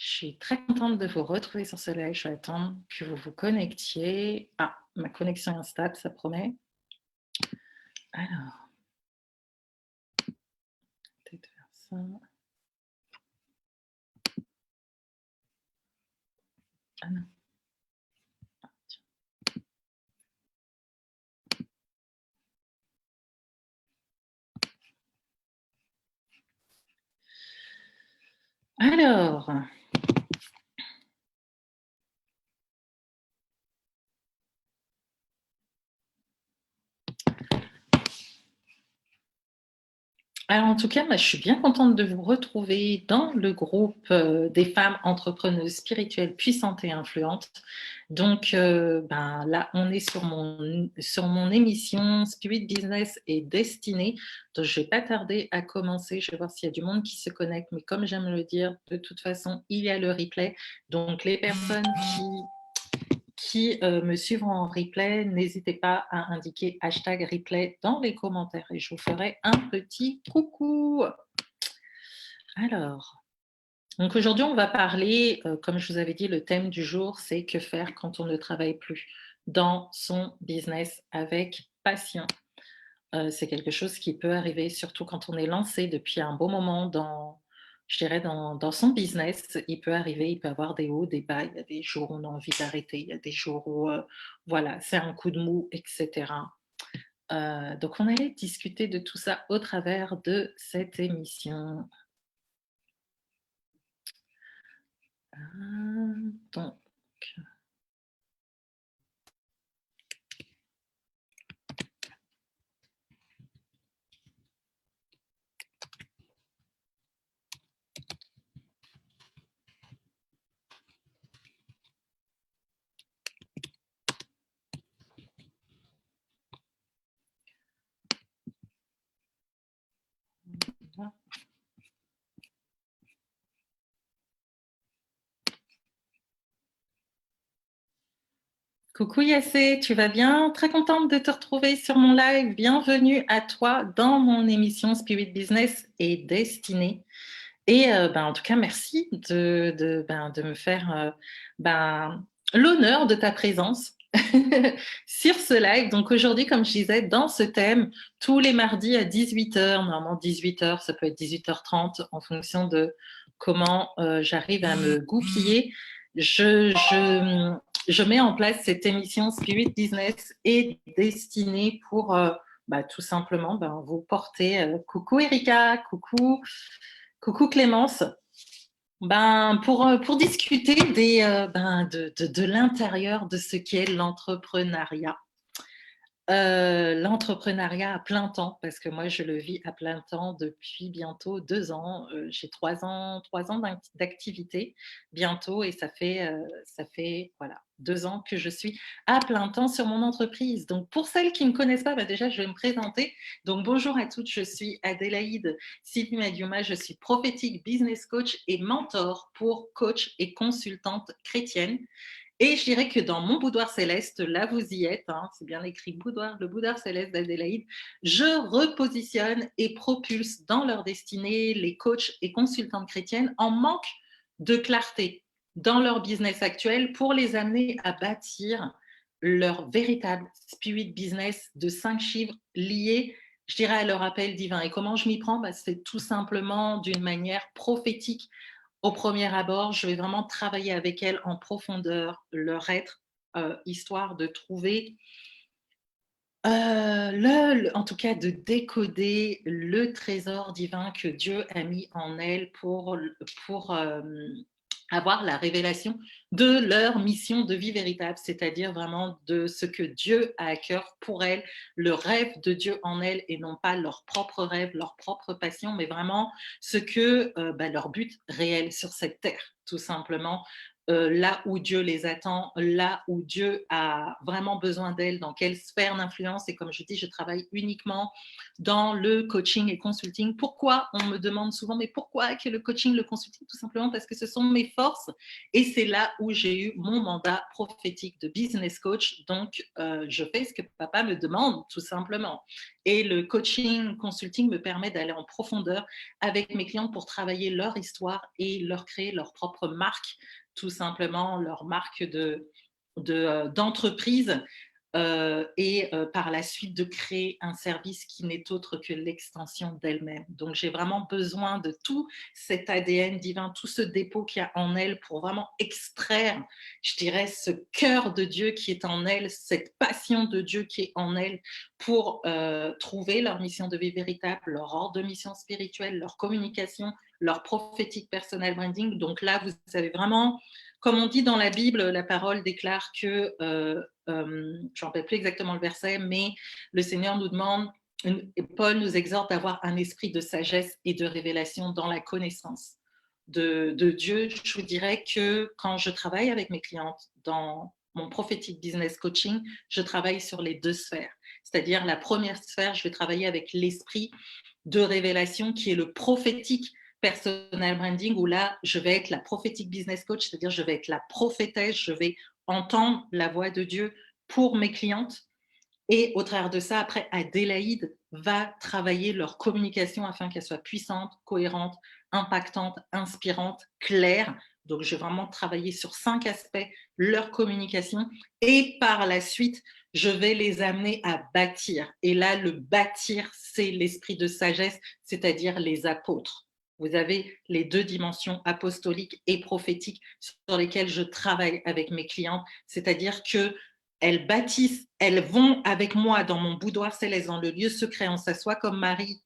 Je suis très contente de vous retrouver sur ce live. Je vais attendre que vous vous connectiez. Ah, ma connexion est instable, ça promet. Alors, peut-être faire ça. Ah non. Ah, tiens. Alors, en tout cas, moi, je suis bien contente de vous retrouver dans le groupe des femmes entrepreneuses spirituelles puissantes et influentes. Donc, là, on est sur mon émission Spirit Business et Destinée. Donc, je ne vais pas tarder à commencer. Je vais voir s'il y a du monde qui se connecte. Mais comme j'aime le dire, de toute façon, il y a le replay. Donc, les personnes qui me suivront en replay, n'hésitez pas à indiquer hashtag replay dans les commentaires et je vous ferai un petit coucou. Alors, donc aujourd'hui, on va parler, comme je vous avais dit, le thème du jour, c'est que faire quand on ne travaille plus dans son business avec passion. C'est quelque chose qui peut arriver, surtout quand on est lancé depuis un bon moment je dirais, dans son business. Il peut arriver, il peut avoir des hauts, des bas. Il y a des jours où on a envie d'arrêter, il y a des jours où, voilà, c'est un coup de mou, etc. Donc, on allait discuter de tout ça au travers de cette émission. Donc, voilà. Coucou Yassé, tu vas bien? Très contente de te retrouver sur mon live. Bienvenue à toi dans mon émission Spirit Business et Destinée. Et en tout cas, merci de me faire l'honneur de ta présence sur ce live. Donc aujourd'hui, comme je disais, dans ce thème, tous les mardis à 18h, normalement 18h, ça peut être 18h30 en fonction de comment j'arrive à me goupiller. Je mets en place cette émission Spirit Business et Destinée pour tout simplement vous porter. Coucou Erika, coucou Clémence. Pour discuter de l'intérieur de ce qu'est l'entrepreneuriat. L'entrepreneuriat à plein temps, parce que moi, je le vis à plein temps depuis bientôt 2 ans. J'ai 3 ans d'activité bientôt et ça fait voilà, 2 ans que je suis à plein temps sur mon entreprise. Donc, pour celles qui ne me connaissent pas, déjà, je vais me présenter. Donc, bonjour à toutes, je suis Adélaïde Sidney Madiuma, je suis prophétique business coach et mentor pour coach et consultante chrétienne. Et je dirais que dans mon boudoir céleste, là vous y êtes, hein, c'est bien écrit boudoir, le boudoir céleste d'Adélaïde, je repositionne et propulse dans leur destinée les coachs et consultantes chrétiennes en manque de clarté dans leur business actuel pour les amener à bâtir leur véritable spirit business de 5 chiffres liés, je dirais, à leur appel divin. Et comment je m'y prends? C'est tout simplement d'une manière prophétique. Au premier abord, je vais vraiment travailler avec elles en profondeur, leur être, histoire de trouver, en tout cas de décoder le trésor divin que Dieu a mis en elles pour avoir la révélation de leur mission de vie véritable, c'est-à-dire vraiment de ce que Dieu a à cœur pour elles, le rêve de Dieu en elles et non pas leur propre rêve, leur propre passion, mais vraiment ce que leur but réel sur cette terre, tout simplement, là où Dieu les attend, là où Dieu a vraiment besoin d'elles, dans quelle sphère d'influence. Et comme je dis, je travaille uniquement dans le coaching et consulting. Pourquoi? On me demande souvent, mais pourquoi que le coaching, le consulting? Tout simplement parce que ce sont mes forces et c'est là où j'ai eu mon mandat prophétique de business coach. Donc, je fais ce que papa me demande, tout simplement. Et le coaching, consulting me permet d'aller en profondeur avec mes clients pour travailler leur histoire et leur créer leur propre marque, tout simplement leur marque d'entreprise et par la suite de créer un service qui n'est autre que l'extension d'elle-même. Donc j'ai vraiment besoin de tout cet ADN divin, tout ce dépôt qu'il y a en elle pour vraiment extraire, je dirais, ce cœur de Dieu qui est en elle, cette passion de Dieu qui est en elle pour trouver leur mission de vie véritable, leur ordre de mission spirituelle, leur communication, leur prophétique personal branding. Donc là, vous savez vraiment, comme on dit dans la Bible, la parole déclare que je ne me rappelle plus exactement le verset, mais le Seigneur nous demande, Paul nous exhorte d'avoir un esprit de sagesse et de révélation dans la connaissance de Dieu. Je vous dirais que quand je travaille avec mes clientes dans mon prophétique business coaching, je travaille sur les deux sphères. C'est-à-dire la première sphère, je vais travailler avec l'esprit de révélation qui est le prophétique personal branding, où là, je vais être la prophétique business coach, c'est-à-dire je vais être la prophétesse, je vais entendre la voix de Dieu pour mes clientes. Et au travers de ça, après, Adélaïde va travailler leur communication afin qu'elle soit puissante, cohérente, impactante, inspirante, claire. Donc, je vais vraiment travailler sur 5 aspects, leur communication. Et par la suite, je vais les amener à bâtir. Et là, le bâtir, c'est l'esprit de sagesse, c'est-à-dire les apôtres. Vous avez les deux dimensions apostoliques et prophétiques sur lesquelles je travaille avec mes clientes, c'est-à-dire que elles bâtissent, elles vont avec moi dans mon boudoir céleste, dans le lieu secret, on s'assoit comme Marie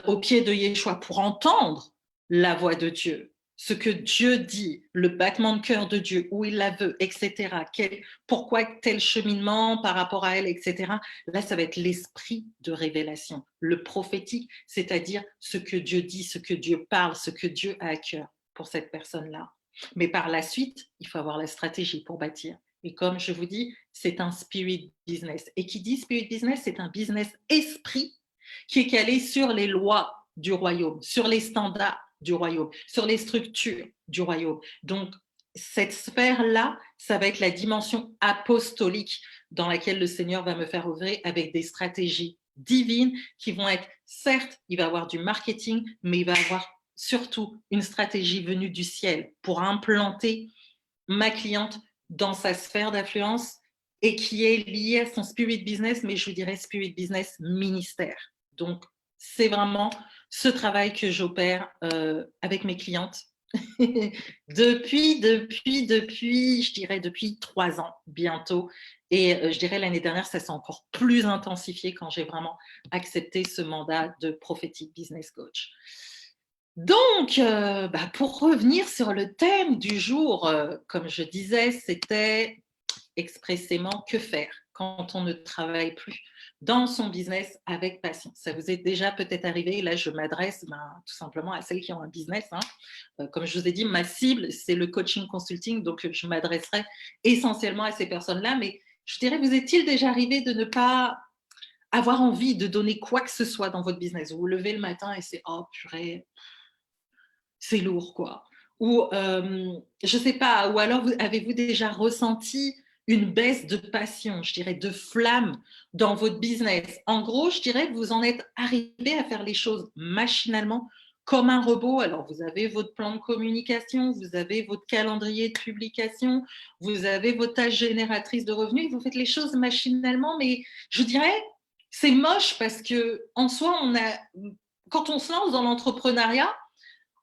au pied de Yeshua pour entendre la voix de Dieu, ce que Dieu dit, le battement de cœur de Dieu, où il la veut, etc. Pourquoi tel cheminement par rapport à elle, etc. Là, ça va être l'esprit de révélation, le prophétique, c'est-à-dire ce que Dieu dit, ce que Dieu parle, ce que Dieu a à cœur pour cette personne-là. Mais par la suite, il faut avoir la stratégie pour bâtir. Et comme je vous dis, c'est un spirit business. Et qui dit spirit business, c'est un business esprit qui est calé sur les lois du royaume, sur les standards du royaume, sur les structures du royaume. Donc, cette sphère-là, ça va être la dimension apostolique dans laquelle le Seigneur va me faire œuvrer avec des stratégies divines qui vont être, certes, il va avoir du marketing, mais il va avoir surtout une stratégie venue du ciel pour implanter ma cliente dans sa sphère d'influence et qui est liée à son spirit business, mais je vous dirais spirit business ministère. Donc, c'est vraiment ce travail que j'opère avec mes clientes depuis, je dirais depuis 3 ans bientôt. Et je dirais l'année dernière, ça s'est encore plus intensifié quand j'ai vraiment accepté ce mandat de prophétique business coach. Donc, pour revenir sur le thème du jour, comme je disais, c'était expressément que faire quand on ne travaille plus dans son business avec passion. Ça vous est déjà peut-être arrivé, là je m'adresse tout simplement à celles qui ont un business. Hein. Comme je vous ai dit, ma cible, c'est le coaching consulting, donc je m'adresserai essentiellement à ces personnes-là, mais je dirais, vous est-il déjà arrivé de ne pas avoir envie de donner quoi que ce soit dans votre business? Vous vous levez le matin et c'est « Oh purée, c'est lourd, quoi. » Ou je sais pas, ou alors avez-vous déjà ressenti une baisse de passion, je dirais, de flamme dans votre business? En gros, je dirais que vous en êtes arrivé à faire les choses machinalement comme un robot. Alors, vous avez votre plan de communication, vous avez votre calendrier de publication, vous avez vos tâches génératrices de revenus, vous faites les choses machinalement, mais je dirais, c'est moche parce que en soi, quand on se lance dans l'entrepreneuriat,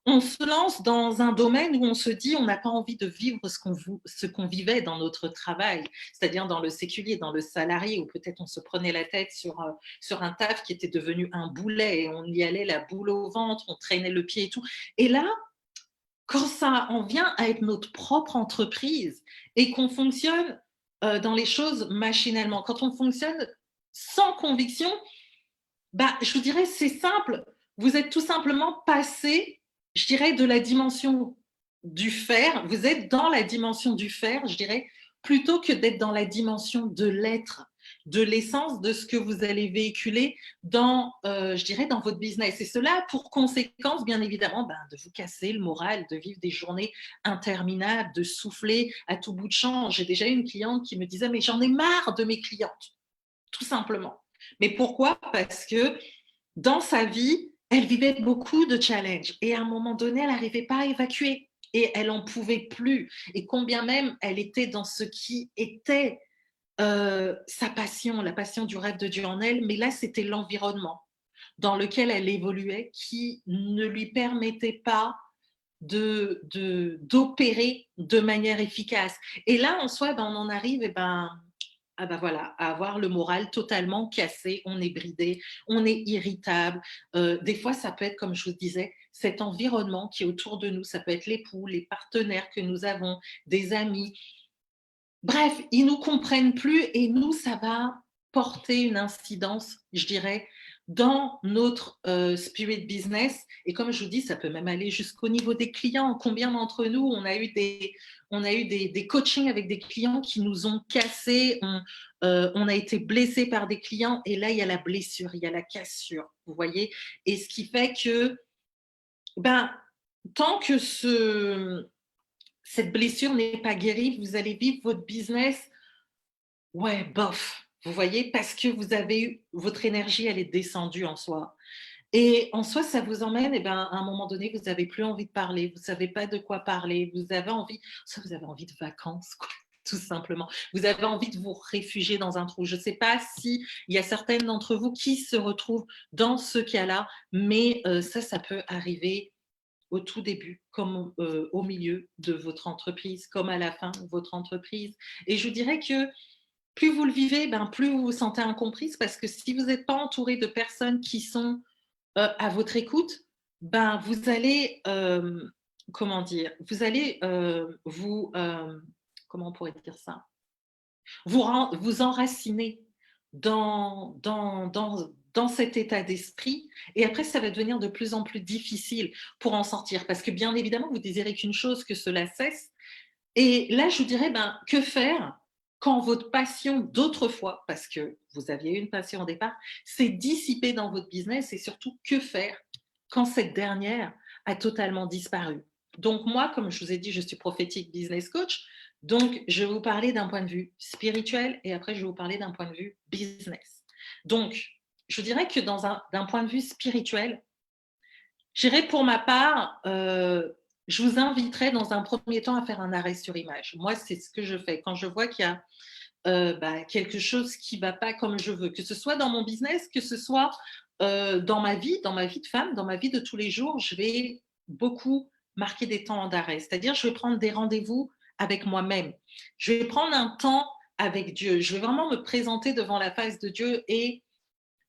on se lance dans un domaine où on se dit on n'a pas envie de vivre ce qu'on vivait dans notre travail, c'est-à-dire dans le séculier, dans le salarié, où peut-être on se prenait la tête sur un taf qui était devenu un boulet et on y allait la boule au ventre, on traînait le pied et tout. Et là, quand ça en vient à être notre propre entreprise et qu'on fonctionne dans les choses machinalement, quand on fonctionne sans conviction, je vous dirais, c'est simple. Vous êtes tout simplement passé, je dirais, de la dimension du faire, vous êtes dans la dimension du faire, je dirais, plutôt que d'être dans la dimension de l'être, de l'essence de ce que vous allez véhiculer dans, je dirais, dans votre business. Et cela a pour conséquence, bien évidemment, ben, de vous casser le moral, de vivre des journées interminables, de souffler à tout bout de champ. J'ai déjà eu une cliente qui me disait, mais j'en ai marre de mes clientes, tout simplement. Mais pourquoi? Parce que dans sa vie, elle vivait beaucoup de challenges et à un moment donné, elle n'arrivait pas à évacuer et elle en pouvait plus. Et combien même elle était dans ce qui était sa passion, la passion du rêve de Dieu en elle, mais là, c'était l'environnement dans lequel elle évoluait qui ne lui permettait pas d'opérer de manière efficace. Et là, en soi, ben, on en arrive eh ben, ah bah voilà, à avoir le moral totalement cassé, on est bridé, on est irritable. Des fois, ça peut être, comme je vous disais, cet environnement qui est autour de nous. Ça peut être l'époux, les partenaires que nous avons, des amis. Bref, ils nous comprennent plus et nous, ça va porter une incidence, je dirais, dans notre spirit business. Et comme je vous dis, ça peut même aller jusqu'au niveau des clients. Combien d'entre nous, on a eu des coachings avec des clients qui nous ont cassés, on a été blessés par des clients et là, il y a la blessure, il y a la cassure, vous voyez. Et ce qui fait que, ben, tant que cette blessure n'est pas guérie, vous allez vivre votre business, ouais, bof, vous voyez? Parce que vous avez eu votre énergie, elle est descendue en soi et en soi, ça vous emmène et ben, à un moment donné, vous avez plus envie de parler, vous savez pas de quoi parler, vous avez envie soit vous avez envie de vacances, quoi, tout simplement. Vous avez envie de vous réfugier dans un trou. Je sais pas s'il y a certaines d'entre vous qui se retrouvent dans ce cas-là, mais ça peut arriver au tout début, comme au milieu de votre entreprise, comme à la fin de votre entreprise. Et je dirais que plus vous le vivez, ben, plus vous vous sentez incomprise parce que si vous n'êtes pas entouré de personnes qui sont à votre écoute, ben, vous allez, comment dire, vous allez comment on pourrait dire ça? Vous enraciner dans cet état d'esprit et après ça va devenir de plus en plus difficile pour en sortir parce que bien évidemment vous désirez qu'une chose, que cela cesse et là je vous dirais, ben, que faire quand votre passion d'autrefois, parce que vous aviez une passion au départ, s'est dissipée dans votre business et surtout que faire quand cette dernière a totalement disparu? Donc moi, comme je vous ai dit, je suis prophétique business coach, donc je vais vous parler d'un point de vue spirituel et après je vais vous parler d'un point de vue business. Donc, je dirais que d'un point de vue spirituel, j'irais pour ma part, je vous inviterais dans un premier temps à faire un arrêt sur image. Moi, c'est ce que je fais. Quand je vois qu'il y a bah, quelque chose qui ne va pas comme je veux, que ce soit dans mon business, que ce soit dans ma vie de femme, dans ma vie de tous les jours, je vais beaucoup marquer des temps d'arrêt. C'est-à-dire, je vais prendre des rendez-vous avec moi-même. Je vais prendre un temps avec Dieu. Je vais vraiment me présenter devant la face de Dieu et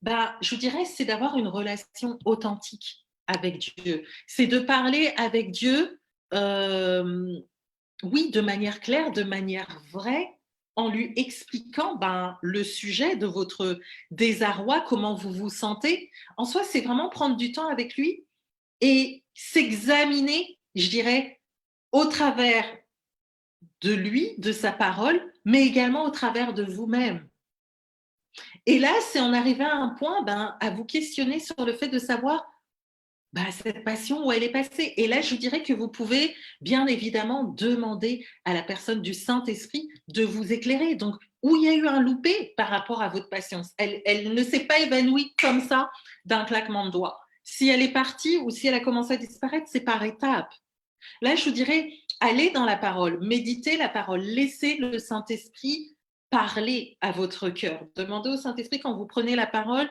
bah, je vous dirais, c'est d'avoir une relation authentique avec Dieu. C'est de parler avec Dieu, oui, de manière claire, de manière vraie, en lui expliquant ben, le sujet de votre désarroi, comment vous vous sentez. En soi, c'est vraiment prendre du temps avec lui et s'examiner, je dirais, au travers de lui, de sa parole, mais également au travers de vous-même. Et là, c'est en arrivant à un point, ben, à vous questionner sur le fait de savoir bah, cette passion où elle est passée. Et là, je vous dirais que vous pouvez bien évidemment demander à la personne du Saint-Esprit de vous éclairer. Donc, où il y a eu un loupé par rapport à votre passion. Elle ne s'est pas évanouie comme ça d'un claquement de doigts. Si elle est partie ou si elle a commencé à disparaître, c'est par étapes. Là, je vous dirais, allez dans la parole, méditez la parole, laissez le Saint-Esprit parler à votre cœur. Demandez au Saint-Esprit quand vous prenez la parole,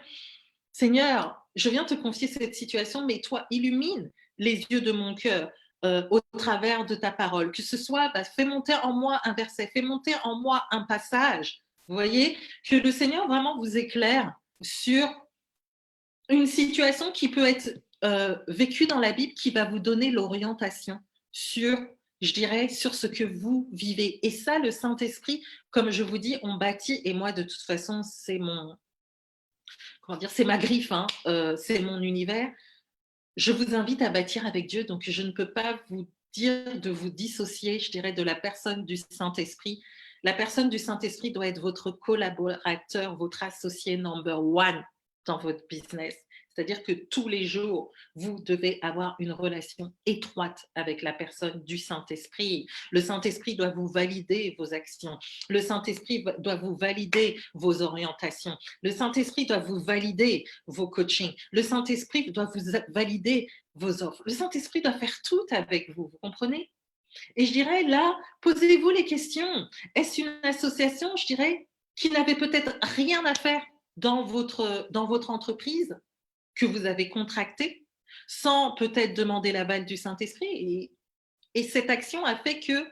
Seigneur, je viens te confier cette situation, mais toi, illumine les yeux de mon cœur au travers de ta parole. Que ce soit, bah, fais monter en moi un verset, fais monter en moi un passage. Vous voyez, que le Seigneur vraiment vous éclaire sur une situation qui peut être vécue dans la Bible, qui va vous donner l'orientation sur, je dirais, sur ce que vous vivez. Et ça, le Saint-Esprit, comme je vous dis, on bâtit, et moi, de toute façon, c'est mon, comment dire, c'est ma griffe, hein, c'est mon univers. Je vous invite à bâtir avec Dieu, donc je ne peux pas vous dire de vous dissocier, je dirais, de la personne du Saint-Esprit. La personne du Saint-Esprit doit être votre collaborateur, votre associé number one dans votre business. C'est-à-dire que tous les jours, vous devez avoir une relation étroite avec la personne du Saint-Esprit. Le Saint-Esprit doit vous valider vos actions. Le Saint-Esprit doit vous valider vos orientations. Le Saint-Esprit doit vous valider vos coachings. Le Saint-Esprit doit vous valider vos offres. Le Saint-Esprit doit faire tout avec vous, vous comprenez? Et je dirais là, posez-vous les questions. Est-ce une association, je dirais, qui n'avait peut-être rien à faire dans votre entreprise que vous avez contractée, sans peut-être demander l'aval du Saint-Esprit et cette action a fait que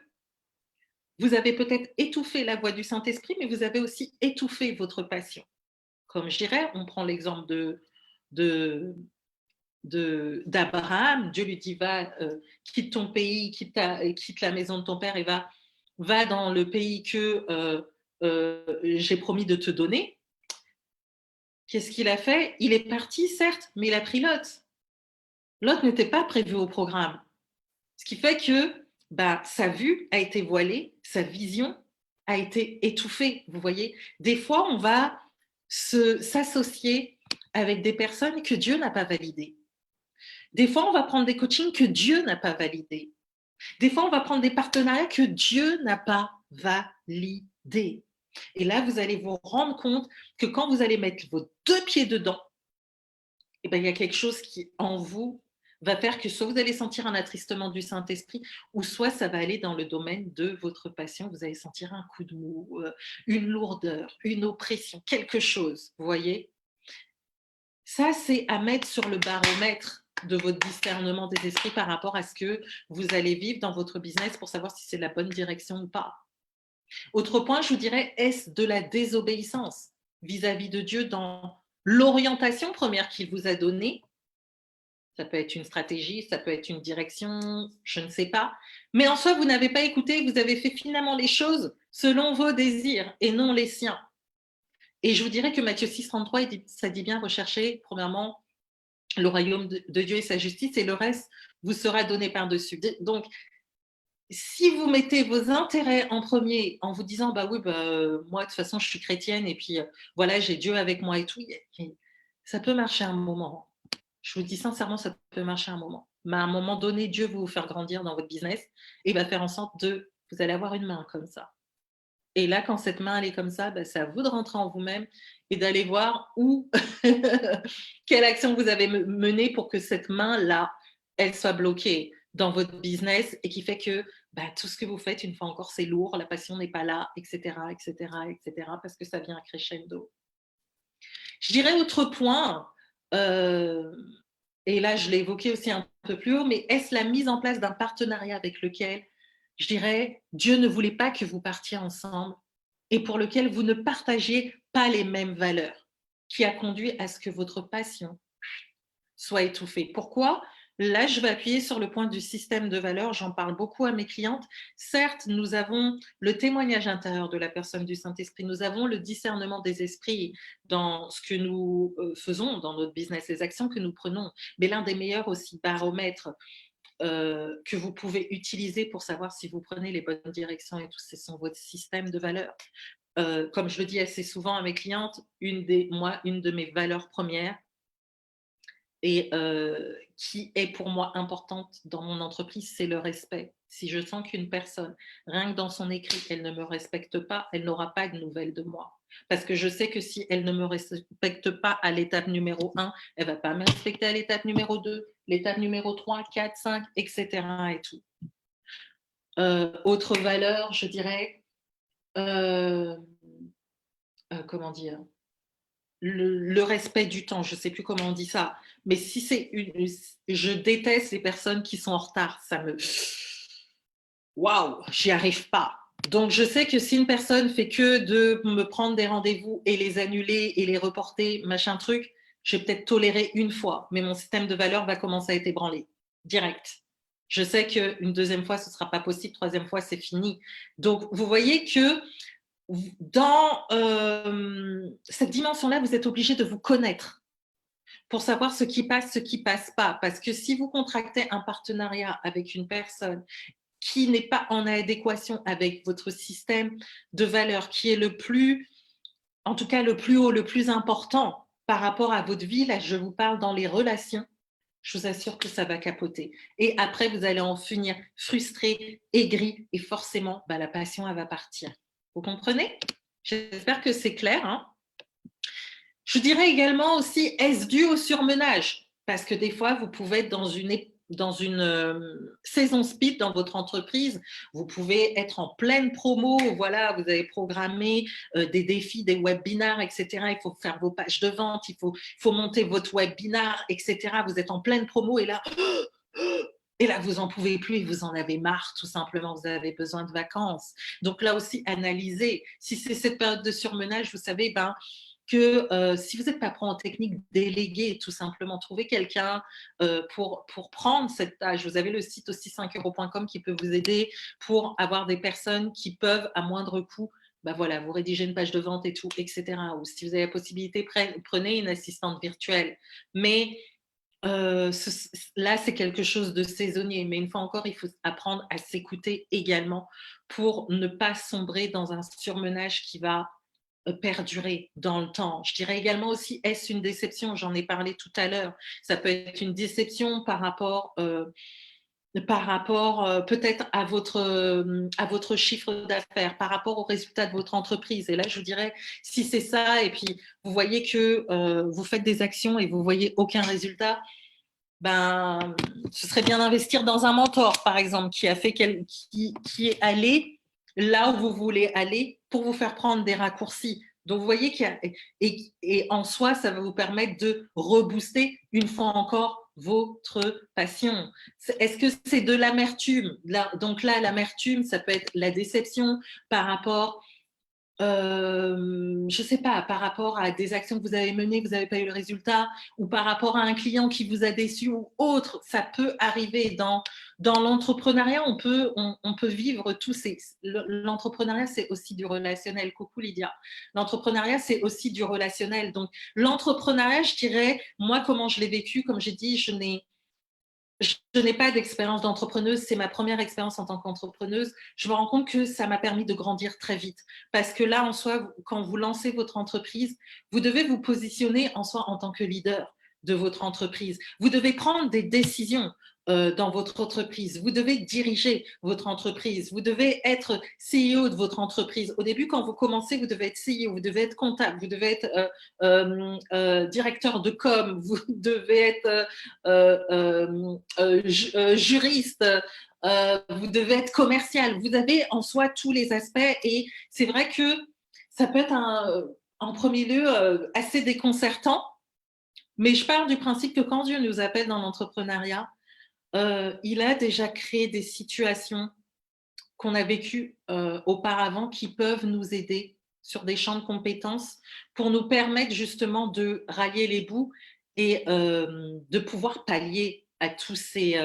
vous avez peut-être étouffé la voix du Saint-Esprit, mais vous avez aussi étouffé votre passion. Comme je dirais, on prend l'exemple de, d'Abraham, Dieu lui dit va, quitte ton pays, quitte la maison de ton père et va dans le pays que j'ai promis de te donner. Qu'est-ce qu'il a fait? Il est parti, certes, mais il a pris Lot. Lot n'était pas prévu au programme. Ce qui fait que bah, sa vue a été voilée, sa vision a été étouffée. Vous voyez, des fois, on va s'associer avec des personnes que Dieu n'a pas validées. Des fois, on va prendre des coachings que Dieu n'a pas validés. Des fois, on va prendre des partenariats que Dieu n'a pas validés. Et là, vous allez vous rendre compte que quand vous allez mettre vos deux pieds dedans, eh ben, il y a quelque chose qui, en vous, va faire que soit vous allez sentir un attristement du Saint-Esprit, ou soit ça va aller dans le domaine de votre passion. Vous allez sentir un coup de mou, une lourdeur, une oppression, quelque chose. Vous voyez? Ça, c'est à mettre sur le baromètre de votre discernement des esprits par rapport à ce que vous allez vivre dans votre business pour savoir si c'est la bonne direction ou pas. Autre point, je vous dirais, est-ce de la désobéissance vis-à-vis de Dieu dans l'orientation première qu'il vous a donnée? Ça peut être une stratégie, ça peut être une direction, je ne sais pas. Mais en soi, vous n'avez pas écouté, vous avez fait finalement les choses selon vos désirs et non les siens. Et je vous dirais que Matthieu 6, 33, ça dit bien rechercher, premièrement, le royaume de Dieu et sa justice, et le reste vous sera donné par-dessus. Donc, si vous mettez vos intérêts en premier en vous disant, bah oui, moi, de toute façon, je suis chrétienne, et puis voilà, j'ai Dieu avec moi et tout, ça peut marcher un moment. Je vous dis sincèrement, ça peut marcher un moment. Mais à un moment donné, Dieu va vous faire grandir dans votre business et va faire en sorte vous allez avoir une main comme ça. Et là, quand cette main elle est comme ça, c'est à vous de rentrer en vous-même et d'aller voir où, quelle action vous avez menée pour que cette main-là, elle soit bloquée dans votre business et qui fait que tout ce que vous faites, une fois encore, c'est lourd, la passion n'est pas là, etc., etc., etc., parce que ça vient crescendo. Je dirais autre point, et là je l'ai évoqué aussi un peu plus haut, mais est-ce la mise en place d'un partenariat avec lequel, je dirais, Dieu ne voulait pas que vous partiez ensemble et pour lequel vous ne partagiez pas les mêmes valeurs, qui a conduit à ce que votre passion soit étouffée. Pourquoi? Là, je vais appuyer sur le point du système de valeurs. J'en parle beaucoup à mes clientes. Certes, nous avons le témoignage intérieur de la personne du Saint-Esprit. Nous avons le discernement des esprits dans ce que nous faisons dans notre business, les actions que nous prenons. Mais l'un des meilleurs aussi baromètres que vous pouvez utiliser pour savoir si vous prenez les bonnes directions et tout, ce sont votre système de valeurs. Comme je le dis assez souvent à mes clientes, une de mes valeurs premières, et qui est pour moi importante dans mon entreprise, c'est le respect. Si je sens qu'une personne, rien que dans son écrit, elle ne me respecte pas, elle n'aura pas de nouvelles de moi. Parce que je sais que si elle ne me respecte pas à l'étape numéro 1, elle ne va pas me respecter à l'étape numéro 2, l'étape numéro 3, 4, 5, etc. Et tout. Autre valeur, je dirais, comment dire, le respect du temps, je ne sais plus comment on dit ça, mais si c'est je déteste les personnes qui sont en retard, ça me... Waouh, j'y arrive pas. Donc, je sais que si une personne fait que de me prendre des rendez-vous et les annuler et les reporter, machin truc, je vais peut-être tolérer une fois, mais mon système de valeurs va commencer à être ébranlé, direct. Je sais qu'une deuxième fois, ce ne sera pas possible, troisième fois, c'est fini. Donc, vous voyez que dans cette dimension-là, vous êtes obligé de vous connaître pour savoir ce qui passe pas. Parce que si vous contractez un partenariat avec une personne qui n'est pas en adéquation avec votre système de valeurs, qui est le plus, en tout cas le plus haut, le plus important par rapport à votre vie, là je vous parle dans les relations, je vous assure que ça va capoter. Et après, vous allez en finir frustré, aigri, et forcément, bah, la passion, elle va partir. Vous comprenez? J'espère que c'est clair, hein. Je dirais également aussi, est-ce dû au surmenage? Parce que des fois, vous pouvez être dans une saison speed dans votre entreprise. Vous pouvez être en pleine promo. Voilà, vous avez programmé des défis, des webinars, etc. Il faut faire vos pages de vente, faut monter votre webinar, etc. Vous êtes en pleine promo et là, vous en pouvez plus et vous en avez marre, tout simplement. Vous avez besoin de vacances. Donc là aussi, analysez. Si c'est cette période de surmenage, vous savez, ben, que si vous n'êtes pas pro en technique, déléguez, tout simplement. Trouvez quelqu'un pour prendre cette tâche. Vous avez le site aussi 5euros.com qui peut vous aider pour avoir des personnes qui peuvent, à moindre coût, bah voilà, vous rédigez une page de vente et tout, etc. Ou si vous avez la possibilité, prenez une assistante virtuelle. Mais là, c'est quelque chose de saisonnier. Mais une fois encore, il faut apprendre à s'écouter également pour ne pas sombrer dans un surmenage qui va perdurer dans le temps. Je dirais également aussi, est-ce une déception? J'en ai parlé tout à l'heure. Ça peut être une déception par rapport peut-être à votre chiffre d'affaires, par rapport aux résultats de votre entreprise. Et là, je vous dirais, si c'est ça, et puis vous voyez que vous faites des actions et vous voyez aucun résultat, ben, ce serait bien d'investir dans un mentor, par exemple, qui est allé là où vous voulez aller pour vous faire prendre des raccourcis. Donc, vous voyez et en soi, ça va vous permettre de rebooster une fois encore votre passion. Est-ce que c'est de l'amertume? Donc là, l'amertume, ça peut être la déception par rapport je ne sais pas, par rapport à des actions que vous avez menées, que vous n'avez pas eu le résultat, ou par rapport à un client qui vous a déçu ou autre, ça peut arriver dans l'entrepreneuriat. On peut vivre tous ces. L'entrepreneuriat, c'est aussi du relationnel. Coucou Lydia. L'entrepreneuriat, c'est aussi du relationnel. Donc, l'entrepreneuriat, je dirais, moi, comment je l'ai vécu, comme j'ai dit, je n'ai pas d'expérience d'entrepreneuse, c'est ma première expérience en tant qu'entrepreneuse. Je me rends compte que ça m'a permis de grandir très vite. Parce que là, en soi, quand vous lancez votre entreprise, vous devez vous positionner en soi en tant que leader de votre entreprise. Vous devez prendre des décisions dans votre entreprise. Vous devez diriger votre entreprise. Vous devez être CEO de votre entreprise. Au début, quand vous commencez, vous devez être CEO, vous devez être comptable, vous devez être directeur de com, vous devez être juriste, vous devez être commercial. Vous avez en soi tous les aspects et c'est vrai que ça peut être en premier lieu assez déconcertant, mais je pars du principe que quand Dieu nous appelle dans l'entrepreneuriat, il a déjà créé des situations qu'on a vécues auparavant qui peuvent nous aider sur des champs de compétences pour nous permettre justement de rallier les bouts et de pouvoir pallier à tous ces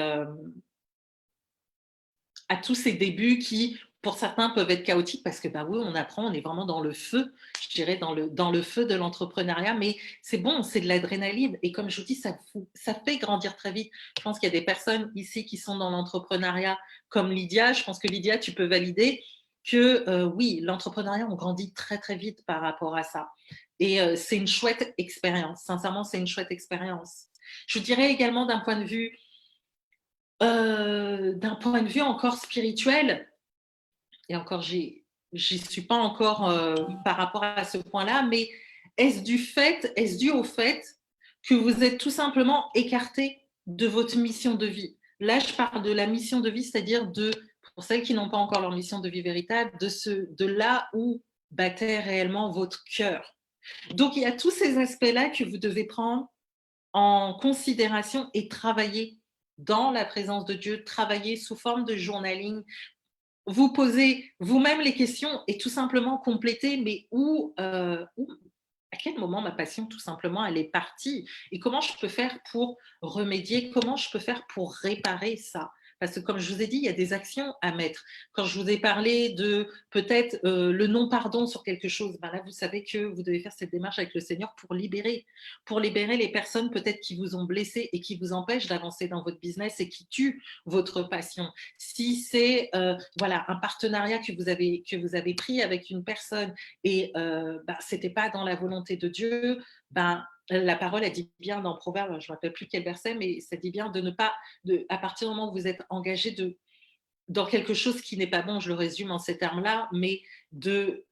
débuts qui, pour certains, peuvent être chaotiques parce que, bah oui, on apprend, on est vraiment dans le feu, je dirais, dans le feu de l'entrepreneuriat, mais c'est bon, c'est de l'adrénaline. Et comme je vous dis, ça fait grandir très vite. Je pense qu'il y a des personnes ici qui sont dans l'entrepreneuriat comme Lydia. Je pense que Lydia, tu peux valider que oui, l'entrepreneuriat, on grandit très, très vite par rapport à ça. Et c'est une chouette expérience. Sincèrement, c'est une chouette expérience. Je dirais également d'un point de vue encore spirituel, et encore, j'y suis pas encore par rapport à ce point-là, mais est-ce dû au fait que vous êtes tout simplement écarté de votre mission de vie? Là, je parle de la mission de vie, c'est-à-dire pour celles qui n'ont pas encore leur mission de vie véritable, de là où battait réellement votre cœur. Donc, il y a tous ces aspects-là que vous devez prendre en considération et travailler dans la présence de Dieu, travailler sous forme de journaling, vous posez vous-même les questions et tout simplement compléter, mais à quel moment ma passion, tout simplement, elle est partie et comment je peux faire pour remédier, comment je peux faire pour réparer ça. Parce que comme je vous ai dit, il y a des actions à mettre. Quand je vous ai parlé de peut-être le non-pardon sur quelque chose, ben là, vous savez que vous devez faire cette démarche avec le Seigneur pour libérer les personnes peut-être qui vous ont blessé et qui vous empêchent d'avancer dans votre business et qui tuent votre passion. Si c'est voilà, un partenariat que vous avez pris avec une personne et ben, ce n'était pas dans la volonté de Dieu, ben, la parole, elle dit bien dans Proverbe, je ne me rappelle plus quel verset, mais ça dit bien de ne pas, à partir du moment où vous êtes engagé dans quelque chose qui n'est pas bon, je le résume en ces termes-là, mais de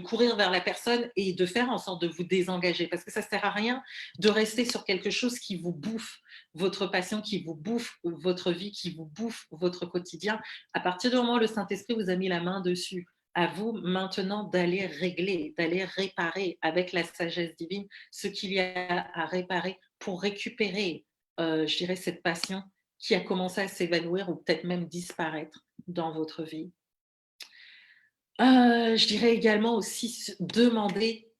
courir vers la personne et de faire en sorte de vous désengager. Parce que ça ne sert à rien de rester sur quelque chose qui vous bouffe votre passion, qui vous bouffe votre vie, qui vous bouffe votre quotidien. À partir du moment où le Saint-Esprit vous a mis la main dessus, à vous maintenant d'aller régler, d'aller réparer avec la sagesse divine ce qu'il y a à réparer pour récupérer, je dirais, cette passion qui a commencé à s'évanouir ou peut-être même disparaître dans votre vie. Je dirais également aussi demander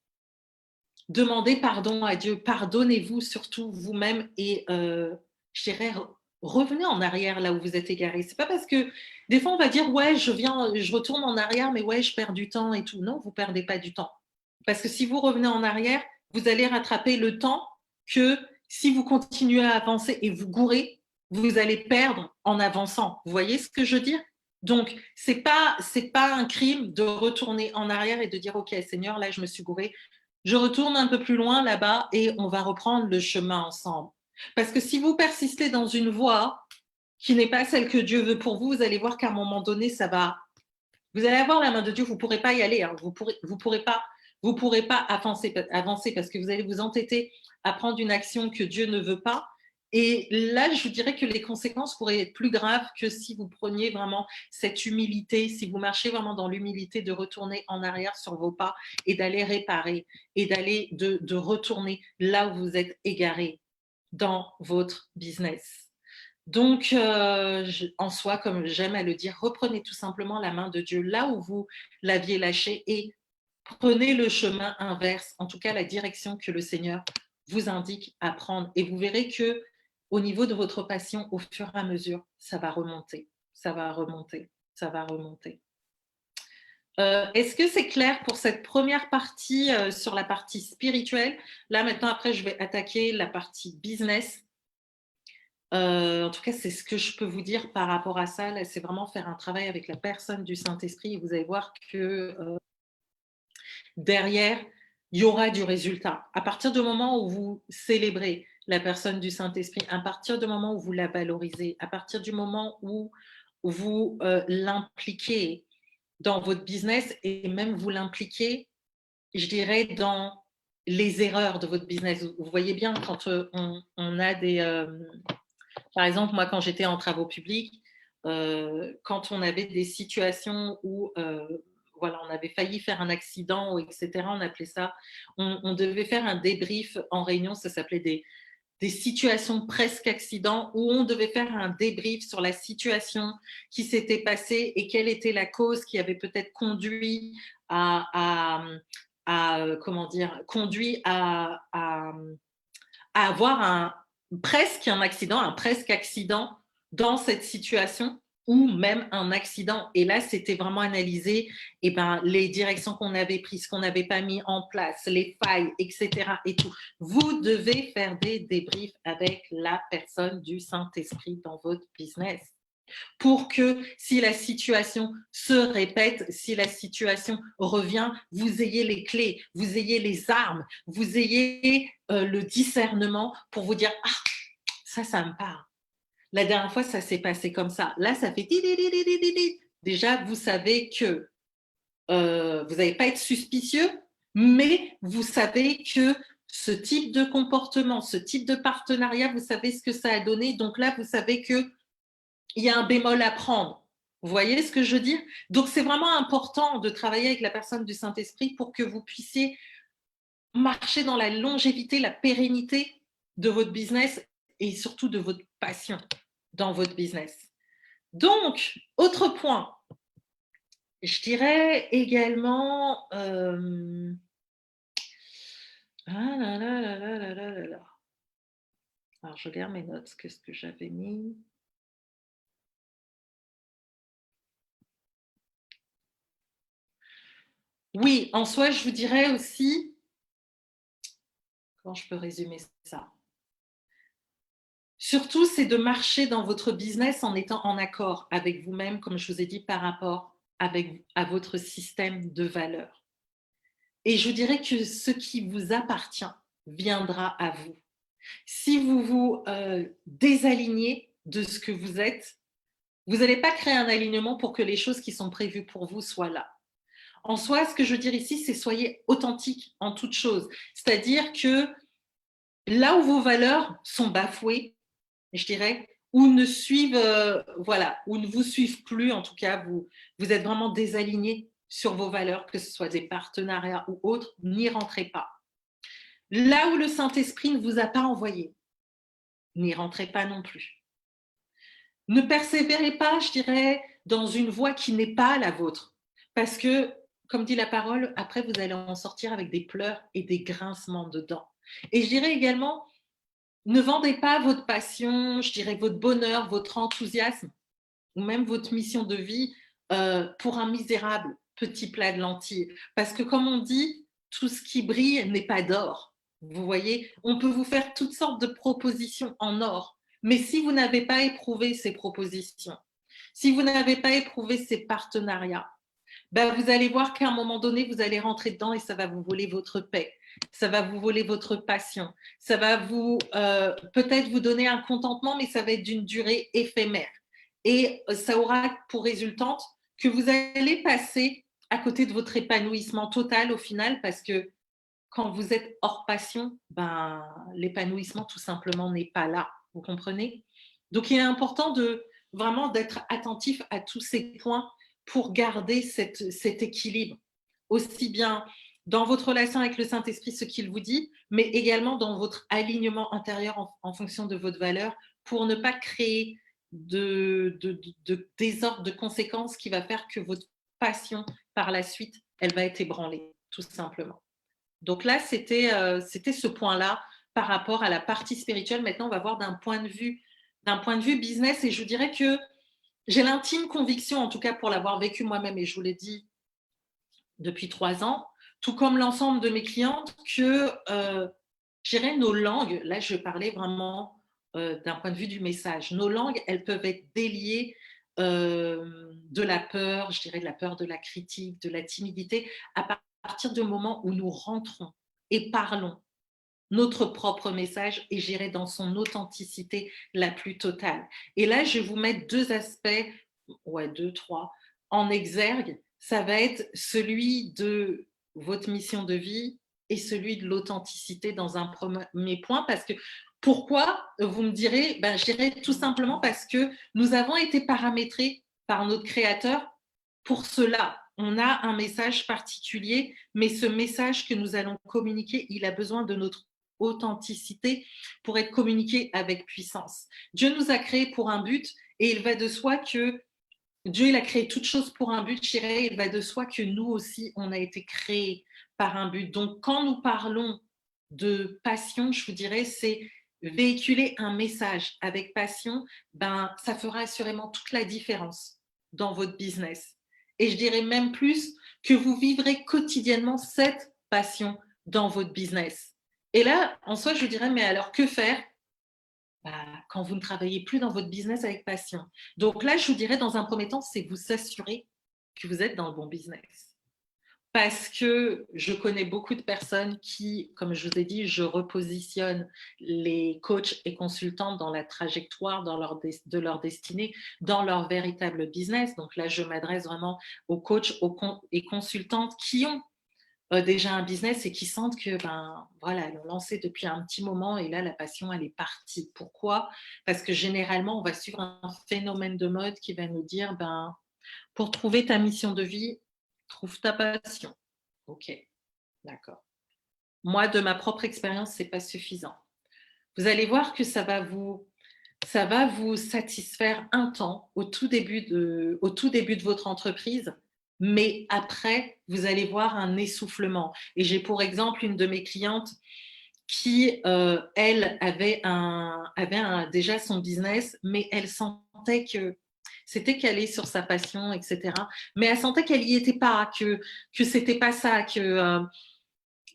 pardon à Dieu. Pardonnez-vous surtout vous-même et je dirais revenez en arrière là où vous êtes égaré. C'est pas parce que des fois on va dire: «Ouais, je retourne en arrière, mais ouais, je perds du temps et tout». Non, vous perdez pas du temps. Parce que si vous revenez en arrière, vous allez rattraper le temps que si vous continuez à avancer et vous gourez, vous allez perdre en avançant. Vous voyez ce que je veux dire? Donc, c'est pas un crime de retourner en arrière et de dire: «OK Seigneur, là je me suis gouré, je retourne un peu plus loin là-bas et on va reprendre le chemin ensemble». Parce que si vous persistez dans une voie qui n'est pas celle que Dieu veut pour vous, vous allez voir qu'à un moment donné, vous allez avoir la main de Dieu, vous ne pourrez pas y aller, hein. Vous pourrez pas avancer parce que vous allez vous entêter à prendre une action que Dieu ne veut pas. Et là, je vous dirais que les conséquences pourraient être plus graves que si vous preniez vraiment cette humilité, si vous marchez vraiment dans l'humilité de retourner en arrière sur vos pas et d'aller réparer et de retourner là où vous êtes égaré dans votre business. Donc, en soi, comme j'aime à le dire, reprenez tout simplement la main de Dieu là où vous l'aviez lâchée et prenez le chemin inverse, en tout cas la direction que le Seigneur vous indique à prendre. Et vous verrez que au niveau de votre passion, au fur et à mesure, ça va remonter, ça va remonter, ça va remonter. Est-ce que c'est clair pour cette première partie sur la partie spirituelle? Là, maintenant, après, je vais attaquer la partie business. En tout cas, c'est ce que je peux vous dire par rapport à ça. Là, c'est vraiment faire un travail avec la personne du Saint-Esprit et vous allez voir que, derrière, il y aura du résultat. À partir du moment où vous célébrez la personne du Saint-Esprit, à partir du moment où vous la valorisez, à partir du moment où vous, l'impliquez dans votre business et même vous l'impliquez, je dirais, dans les erreurs de votre business. Vous voyez bien quand, on a par exemple, moi, quand j'étais en travaux publics, quand on avait des situations où voilà, on avait failli faire un accident, ou etc., on appelait ça, on devait faire un débrief en réunion, ça s'appelait des situations presque accidents, où on devait faire un débrief sur la situation qui s'était passée et quelle était la cause qui avait peut-être conduit comment dire, conduit à avoir presque un accident, un presque accident dans cette situation ou même un accident. Et là, c'était vraiment analyser les directions qu'on avait prises, qu'on n'avait pas mis en place, les failles, etc. Et tout. Vous devez faire des débriefs avec la personne du Saint-Esprit dans votre business pour que si la situation se répète, si la situation revient, vous ayez les clés, vous ayez les armes, vous ayez le discernement pour vous dire ah ça me parle. La dernière fois ça s'est passé comme ça. Là ça fait déjà vous savez que vous n'allez pas être suspicieux, mais vous savez que ce type de comportement, ce type de partenariat, vous savez ce que ça a donné. Donc là, vous savez que il y a un bémol à prendre. Vous voyez ce que je veux dire? Donc, c'est vraiment important de travailler avec la personne du Saint-Esprit pour que vous puissiez marcher dans la longévité, la pérennité de votre business et surtout de votre passion dans votre business. Donc, autre point, je dirais également. Ah là là là là là là là là. Alors, je regarde mes notes, qu'est-ce que j'avais mis? Oui, en soi, je vous dirais aussi, comment je peux résumer ça? Surtout, c'est de marcher dans votre business en étant en accord avec vous-même, comme je vous ai dit, par rapport à votre système de valeurs. Et je vous dirais que ce qui vous appartient viendra à vous. Si vous vous désalignez de ce que vous êtes, vous n'allez pas créer un alignement pour que les choses qui sont prévues pour vous soient là. En soi, ce que je veux dire ici, c'est soyez authentique en toute chose. C'est-à-dire que là où vos valeurs sont bafouées, je dirais, ou ne suivent, voilà, ou ne vous suivent plus, en tout cas, vous êtes vraiment désaligné sur vos valeurs, que ce soit des partenariats ou autres, n'y rentrez pas. Là où le Saint-Esprit ne vous a pas envoyé, n'y rentrez pas non plus. Ne persévérez pas, je dirais, dans une voie qui n'est pas la vôtre. Parce que, comme dit la parole, après, vous allez en sortir avec des pleurs et des grincements de dents. Et je dirais également, ne vendez pas votre passion, je dirais votre bonheur, votre enthousiasme ou même votre mission de vie pour un misérable petit plat de lentilles. Parce que comme on dit, tout ce qui brille n'est pas d'or. Vous voyez, on peut vous faire toutes sortes de propositions en or. Mais si vous n'avez pas éprouvé ces propositions, si vous n'avez pas éprouvé ces partenariats, ben vous allez voir qu'à un moment donné, vous allez rentrer dedans et ça va vous voler votre paix, ça va vous voler votre passion, ça va vous peut-être vous donner un contentement, mais ça va être d'une durée éphémère. Et ça aura pour résultante que vous allez passer à côté de votre épanouissement total au final, parce que quand vous êtes hors passion, ben, l'épanouissement tout simplement n'est pas là. Vous comprenez? Donc, il est important de vraiment d'être attentif à tous ces points pour garder cet équilibre, aussi bien dans votre relation avec le Saint-Esprit, ce qu'il vous dit, mais également dans votre alignement intérieur en fonction de votre valeur pour ne pas créer de désordre, de conséquences qui va faire que votre passion, par la suite, elle va être ébranlée, tout simplement. Donc là, c'était ce point-là par rapport à la partie spirituelle. Maintenant, on va voir d'un point de vue business et je dirais que j'ai l'intime conviction, en tout cas pour l'avoir vécu moi-même et je vous l'ai dit depuis 3 ans, tout comme l'ensemble de mes clientes, que je dirais nos langues, là je parlais vraiment d'un point de vue du message, nos langues, elles peuvent être déliées de la peur, je dirais de la peur de la critique, de la timidité, à partir du moment où nous rentrons et parlons notre propre message et j'irai dans son authenticité la plus totale. Et là, je vais vous mettre deux aspects, ouais, deux, trois, en exergue. Ça va être celui de votre mission de vie et celui de l'authenticité dans un premier point. Parce que pourquoi vous me direz, ben, je dirais tout simplement parce que nous avons été paramétrés par notre créateur pour cela. On a un message particulier, mais ce message que nous allons communiquer, il a besoin de notre authenticité pour être communiqué avec puissance. Dieu nous a créés pour un but et il va de soi que Dieu il a créé toutes choses pour un but, je dirais, il va de soi que nous aussi, on a été créés par un but. Donc, quand nous parlons de passion, je vous dirais, c'est véhiculer un message avec passion, ben, ça fera assurément toute la différence dans votre business. Et je dirais même plus que vous vivrez quotidiennement cette passion dans votre business. Et là, en soi, je dirais, mais alors que faire bah, quand vous ne travaillez plus dans votre business avec passion? Donc là, je vous dirais, dans un premier temps, c'est vous assurer que vous êtes dans le bon business. Parce que je connais beaucoup de personnes qui, comme je vous ai dit, je repositionne les coachs et consultants dans la trajectoire de leur destinée, dans leur véritable business. Donc là, je m'adresse vraiment aux coachs et consultantes qui ont déjà un business et qui sentent que, ben, voilà, elles l'ont lancé depuis un petit moment et là, la passion, elle est partie. Pourquoi? Parce que généralement, on va suivre un phénomène de mode qui va nous dire, ben, pour trouver ta mission de vie, trouve ta passion. OK, d'accord. Moi, de ma propre expérience, c'est pas suffisant. Vous allez voir que ça va vous satisfaire un temps au tout début de votre entreprise, mais après, vous allez voir un essoufflement. Et j'ai pour exemple une de mes clientes qui, elle, avait déjà son business, mais elle sentait que c'était calé sur sa passion, etc. Mais elle sentait qu'elle y était pas, que c'était pas ça, que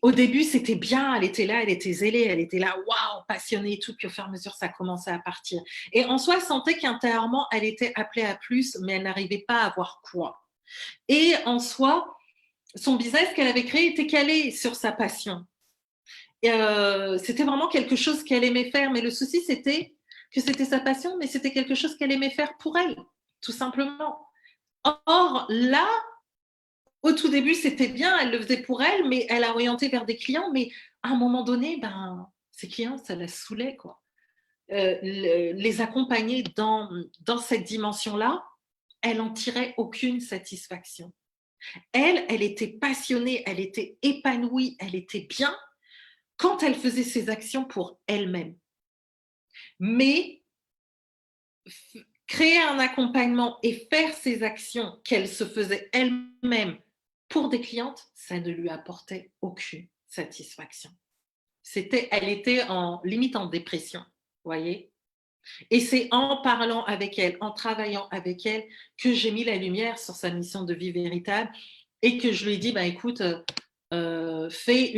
au début c'était bien, elle était là, elle était zélée, elle était là, waouh, passionnée et tout. Puis au fur et à mesure, ça commençait à partir. Et en soi, elle sentait qu'intérieurement, elle était appelée à plus, mais elle n'arrivait pas à voir quoi. Et en soi, son business qu'elle avait créé était calé sur sa passion. Et c'était vraiment quelque chose qu'elle aimait faire. Mais le souci, c'était que c'était sa passion, mais c'était quelque chose qu'elle aimait faire pour elle, tout simplement. Or, là, au tout début, c'était bien, elle le faisait pour elle, mais elle a orienté vers des clients. Mais à un moment donné, ben, ces clients, ça la saoulait, quoi. Les accompagner dans cette dimension-là, elle en tirait aucune satisfaction. Elle était passionnée, elle était épanouie, elle était bien quand elle faisait ses actions pour elle-même. Mais créer un accompagnement et faire ses actions qu'elle se faisait elle-même pour des clientes, ça ne lui apportait aucune satisfaction. Elle était limite en dépression, vous voyez. Et c'est en parlant avec elle, en travaillant avec elle, que j'ai mis la lumière sur sa mission de vie véritable et que je lui ai dit, bah, écoute, fais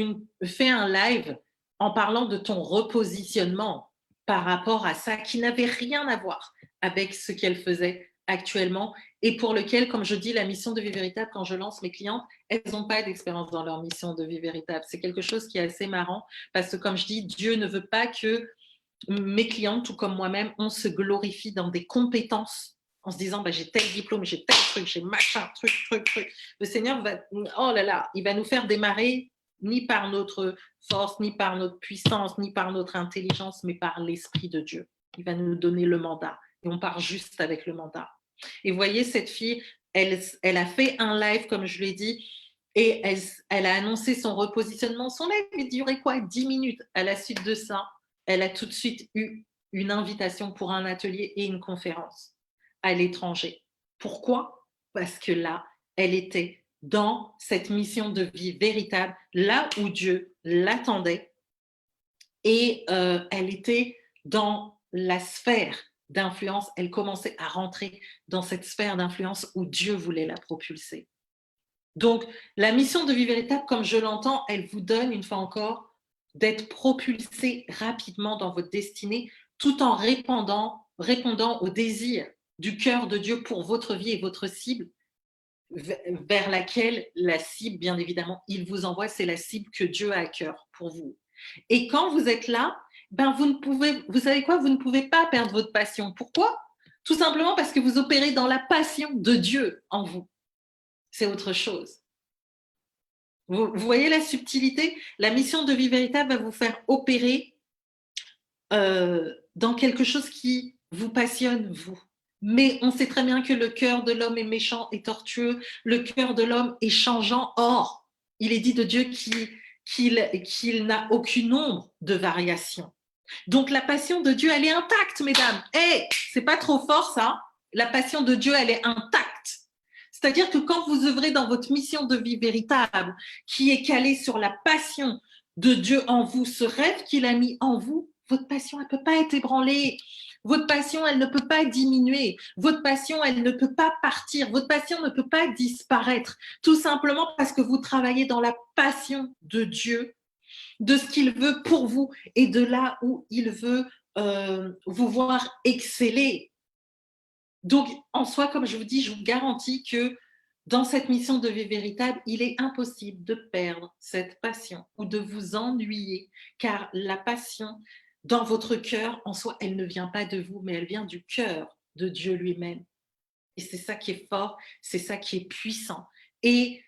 un live en parlant de ton repositionnement par rapport à ça qui n'avait rien à voir avec ce qu'elle faisait actuellement et pour lequel, comme je dis, la mission de vie véritable, quand je lance mes clientes, elles n'ont pas d'expérience dans leur mission de vie véritable. C'est quelque chose qui est assez marrant parce que, comme je dis, Dieu ne veut pas que mes clientes, tout comme moi-même, on se glorifie dans des compétences en se disant bah, j'ai tel diplôme, j'ai tel truc, j'ai machin, truc. Le Seigneur va, oh là là, il va nous faire démarrer ni par notre force, ni par notre puissance, ni par notre intelligence, mais par l'Esprit de Dieu. Il va nous donner le mandat et on part juste avec le mandat. Et vous voyez, cette fille, elle a fait un live, comme je l'ai dit, et elle a annoncé son repositionnement. Son live, il durait quoi 10 minutes. À la suite de ça, elle a tout de suite eu une invitation pour un atelier et une conférence à l'étranger. Pourquoi? Parce que là, elle était dans cette mission de vie véritable, là où Dieu l'attendait, et elle était dans la sphère d'influence, elle commençait à rentrer dans cette sphère d'influence où Dieu voulait la propulser. Donc, la mission de vie véritable, comme je l'entends, elle vous donne, une fois encore, d'être propulsé rapidement dans votre destinée, tout en répondant au désir du cœur de Dieu pour votre vie et votre cible, vers laquelle la cible, bien évidemment, il vous envoie, c'est la cible que Dieu a à cœur pour vous. Et quand vous êtes là, ben vous savez quoi, vous ne pouvez pas perdre votre passion. Pourquoi? Tout simplement parce que vous opérez dans la passion de Dieu en vous. C'est autre chose. Vous voyez la subtilité? La mission de vie véritable va vous faire opérer dans quelque chose qui vous passionne, vous. Mais on sait très bien que le cœur de l'homme est méchant et tortueux, le cœur de l'homme est changeant. Or, il est dit de Dieu qu'il n'a aucune ombre de variation. Donc la passion de Dieu, elle est intacte, mesdames. Hey, c'est pas trop fort ça? La passion de Dieu, elle est intacte. C'est-à-dire que quand vous œuvrez dans votre mission de vie véritable, qui est calée sur la passion de Dieu en vous, ce rêve qu'il a mis en vous, votre passion, elle ne peut pas être ébranlée. Votre passion, elle ne peut pas diminuer. Votre passion, elle ne peut pas partir. Votre passion ne peut pas disparaître. Tout simplement parce que vous travaillez dans la passion de Dieu, de ce qu'il veut pour vous et de là où il veut vous voir exceller. Donc, en soi, comme je vous dis, je vous garantis que dans cette mission de vie véritable, il est impossible de perdre cette passion ou de vous ennuyer, car la passion dans votre cœur, en soi, elle ne vient pas de vous, mais elle vient du cœur de Dieu lui-même. Et c'est ça qui est fort, c'est ça qui est puissant. Et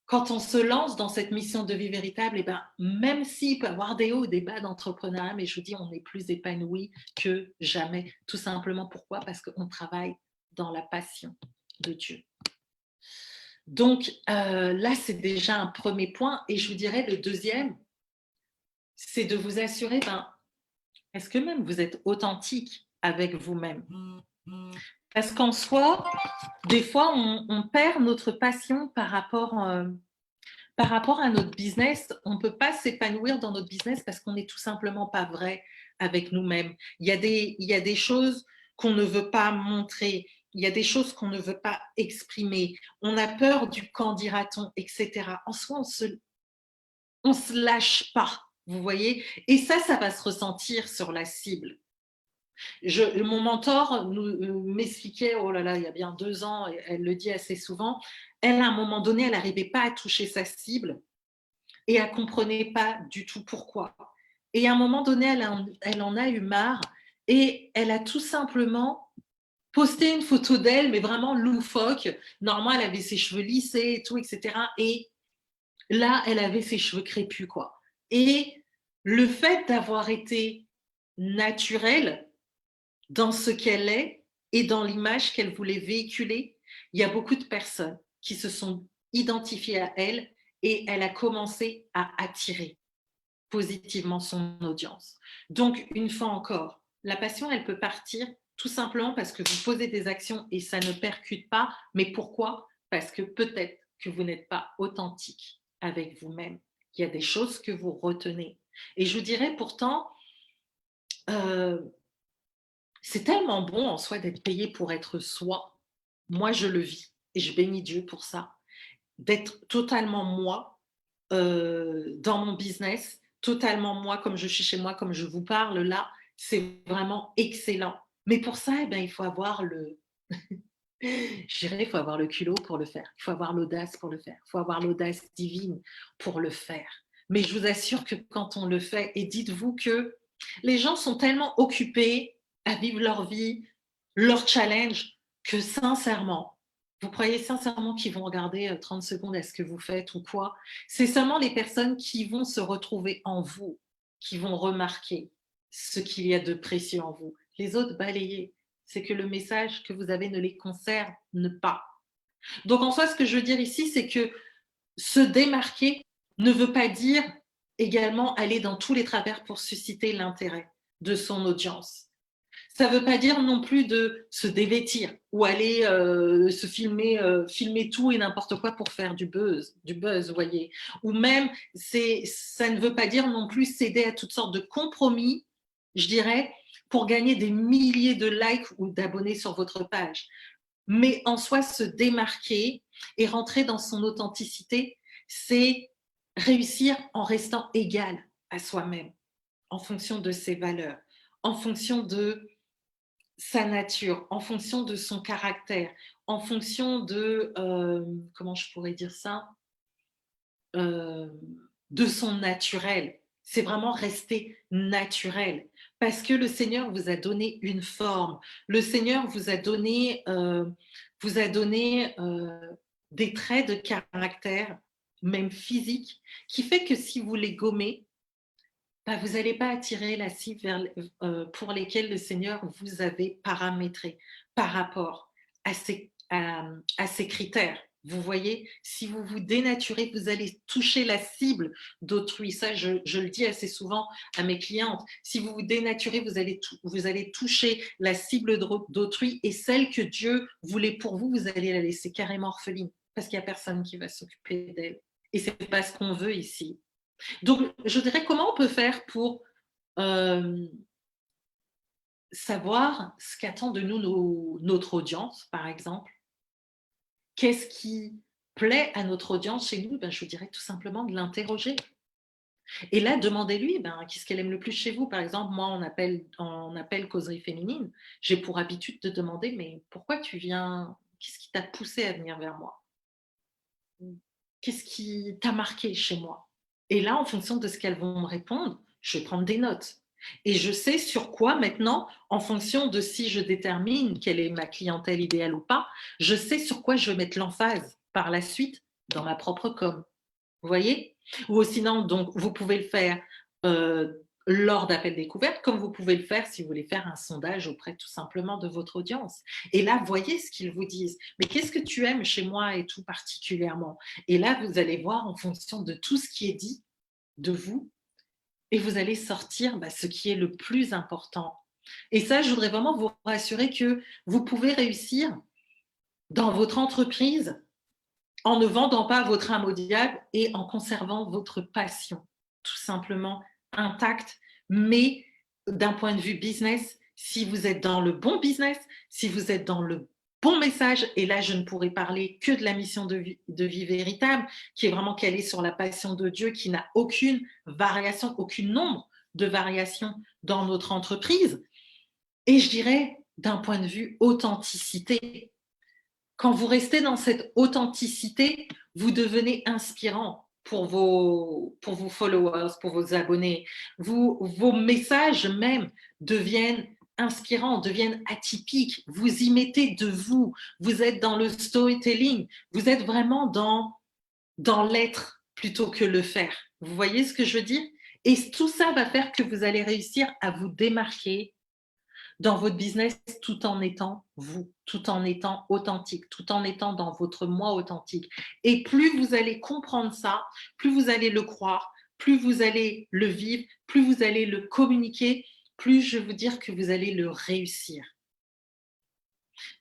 quand on se lance dans cette mission de vie véritable, et ben, même s'il peut y avoir des hauts, des bas d'entrepreneuriat, mais je vous dis, on est plus épanoui que jamais. Tout simplement, pourquoi? Parce qu'on travaille dans la passion de Dieu. Donc là, c'est déjà un premier point. Et je vous dirais, le deuxième, c'est de vous assurer, est-ce que même vous êtes authentique avec vous-même? Parce qu'en soi, des fois, on perd notre passion par rapport à notre business. On ne peut pas s'épanouir dans notre business parce qu'on n'est tout simplement pas vrai avec nous-mêmes. Il y a des choses qu'on ne veut pas montrer. il y a des choses qu'on ne veut pas exprimer, on a peur du «qu'en dira-t-on» et cetera. En soi, on se lâche pas, vous voyez? Et ça va se ressentir sur la cible. Mon mentor m'expliquait, oh là là, il y a bien 2 ans, et elle le dit assez souvent, elle, à un moment donné, elle n'arrivait pas à toucher sa cible et elle comprenait pas du tout pourquoi. Et à un moment donné, elle en a eu marre et elle a tout simplement posté une photo d'elle, mais vraiment loufoque. Normalement, elle avait ses cheveux lissés et tout, etc. Et là, elle avait ses cheveux crépus, quoi. Et le fait d'avoir été naturelle dans ce qu'elle est et dans l'image qu'elle voulait véhiculer, il y a beaucoup de personnes qui se sont identifiées à elle et elle a commencé à attirer positivement son audience. Donc, une fois encore, la passion, elle peut partir tout simplement parce que vous posez des actions et ça ne percute pas. Mais pourquoi? Parce que peut-être que vous n'êtes pas authentique avec vous-même. Il y a des choses que vous retenez. Et je vous dirais pourtant, euh, c'est tellement bon en soi d'être payé pour être soi. Moi, je le vis et je bénis Dieu pour ça. D'être totalement moi dans mon business, totalement moi, comme je suis chez moi, comme je vous parle là, c'est vraiment excellent. Mais pour ça, eh ben, il faut avoir je dirais, il faut avoir le culot pour le faire. Il faut avoir l'audace pour le faire. Il faut avoir l'audace divine pour le faire. Mais je vous assure que quand on le fait, et dites-vous que les gens sont tellement occupés à vivre leur vie, leur challenge, que sincèrement, vous croyez sincèrement qu'ils vont regarder 30 secondes à ce que vous faites ou quoi? C'est seulement les personnes qui vont se retrouver en vous, qui vont remarquer ce qu'il y a de précieux en vous. Les autres, balayez. C'est que le message que vous avez ne les concerne pas. Donc en soi, ce que je veux dire ici, c'est que se démarquer ne veut pas dire également aller dans tous les travers pour susciter l'intérêt de son audience. Ça ne veut pas dire non plus de se dévêtir ou aller se filmer, filmer tout et n'importe quoi pour faire du buzz, vous voyez. Ou même, ça ne veut pas dire non plus céder à toutes sortes de compromis, je dirais, pour gagner des milliers de likes ou d'abonnés sur votre page. Mais en soi, se démarquer et rentrer dans son authenticité, c'est réussir en restant égal à soi-même, en fonction de ses valeurs, en fonction de sa nature, en fonction de son caractère, en fonction de, comment je pourrais dire ça, euh, de son naturel. C'est vraiment rester naturel. Parce que le Seigneur vous a donné une forme. Le Seigneur vous a donné des traits de caractère, même physiques, qui fait que si vous les gommez, bah, vous n'allez pas attirer la cible pour lesquelles le Seigneur vous avait paramétré par rapport à ces critères. Vous voyez, si vous vous dénaturez, vous allez toucher la cible d'autrui. Ça, je le dis assez souvent à mes clientes. Si vous vous dénaturez, vous allez toucher la cible d'autrui et celle que Dieu voulait pour vous, vous allez la laisser carrément orpheline parce qu'il n'y a personne qui va s'occuper d'elle. Et ce n'est pas ce qu'on veut ici. Donc, je dirais comment on peut faire pour euh, savoir ce qu'attend de nous notre audience, par exemple. Qu'est-ce qui plaît à notre audience chez nous? Ben, je vous dirais tout simplement de l'interroger. Et là, demandez-lui, ben, qu'est-ce qu'elle aime le plus chez vous? Par exemple, moi, on appelle causerie féminine. J'ai pour habitude de demander, mais pourquoi tu viens? Qu'est-ce qui t'a poussé à venir vers moi? Qu'est-ce qui t'a marqué chez moi? Et là, en fonction de ce qu'elles vont me répondre, je vais prendre des notes. Et je sais sur quoi maintenant, en fonction de si je détermine quelle est ma clientèle idéale ou pas, je sais sur quoi je vais mettre l'emphase par la suite dans ma propre com. Vous voyez? Ou sinon, donc, vous pouvez le faire lors d'appels découvertes, comme vous pouvez le faire si vous voulez faire un sondage auprès tout simplement de votre audience. Et là, voyez ce qu'ils vous disent. Mais qu'est-ce que tu aimes chez moi et tout particulièrement? Et là, vous allez voir en fonction de tout ce qui est dit de vous et vous allez sortir ce qui est le plus important. Et ça, je voudrais vraiment vous rassurer que vous pouvez réussir dans votre entreprise en ne vendant pas votre âme au diable et en conservant votre passion, tout simplement intacte, mais d'un point de vue business, si vous êtes dans le bon business, si vous êtes dans le bon message, et là je ne pourrais parler que de la mission de vie véritable, qui est vraiment calée sur la passion de Dieu, qui n'a aucune variation, aucun nombre de variations dans notre entreprise. Et je dirais, d'un point de vue authenticité, quand vous restez dans cette authenticité, vous devenez inspirant pour vos followers, pour vos abonnés. Vos messages même deviennent inspirants, deviennent atypiques. Vous y mettez de vous. Vous êtes dans le storytelling. Vous êtes vraiment dans l'être plutôt que le faire. Vous voyez ce que je veux dire? Et tout ça va faire que vous allez réussir à vous démarquer dans votre business tout en étant vous, tout en étant authentique, tout en étant dans votre moi authentique. Et plus vous allez comprendre ça, plus vous allez le croire, plus vous allez le vivre, plus vous allez le communiquer, plus je veux dire que vous allez le réussir.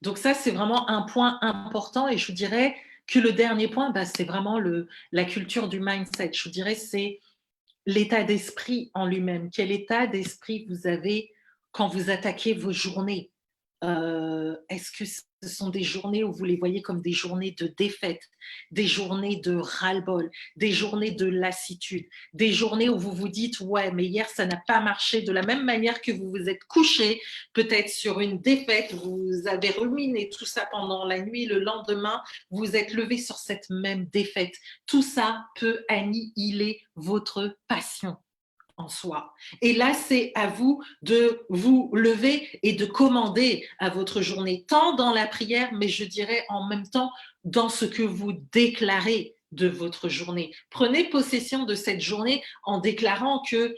Donc ça, c'est vraiment un point important, et je vous dirais que le dernier point, bah, c'est vraiment la culture du mindset. Je vous dirais, c'est l'état d'esprit en lui-même. Quel état d'esprit vous avez quand vous attaquez vos journées? Est-ce que ce sont des journées où vous les voyez comme des journées de défaite, des journées de ras-le-bol, des journées de lassitude, des journées où vous vous dites: «Ouais, mais hier, ça n'a pas marché», de la même manière que vous vous êtes couché, peut-être sur une défaite, vous avez ruminé tout ça pendant la nuit, le lendemain, vous vous êtes levé sur cette même défaite. Tout ça peut annihiler votre passion en soi. Et là, c'est à vous de vous lever et de commander à votre journée, tant dans la prière, mais je dirais en même temps dans ce que vous déclarez de votre journée. Prenez possession de cette journée en déclarant que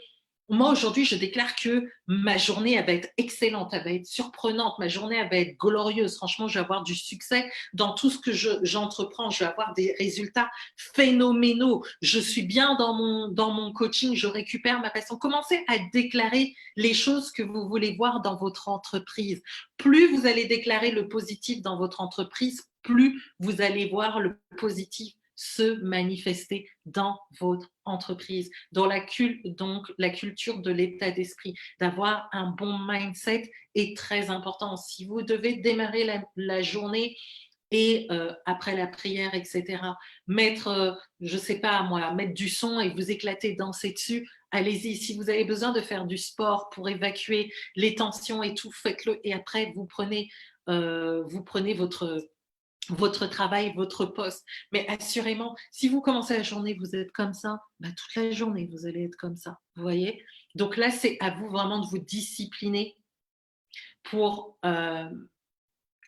moi, aujourd'hui, je déclare que ma journée, elle va être excellente, elle va être surprenante, ma journée, elle va être glorieuse. Franchement, je vais avoir du succès dans tout ce que j'entreprends, je vais avoir des résultats phénoménaux. Je suis bien dans mon coaching, je récupère ma passion. Commencez à déclarer les choses que vous voulez voir dans votre entreprise. Plus vous allez déclarer le positif dans votre entreprise, plus vous allez voir le positif se manifester dans votre entreprise, donc la culture de l'état d'esprit, d'avoir un bon mindset est très important. Si vous devez démarrer la journée et après la prière, etc., mettre, je ne sais pas moi, mettre du son et vous éclater, danser dessus, allez-y. Si vous avez besoin de faire du sport pour évacuer les tensions et tout, faites-le. Et après, vous prenez votre travail, votre poste. Mais assurément, si vous commencez la journée, vous êtes comme ça, bah, toute la journée, vous allez être comme ça. Vous voyez? Donc là, c'est à vous vraiment de vous discipliner pour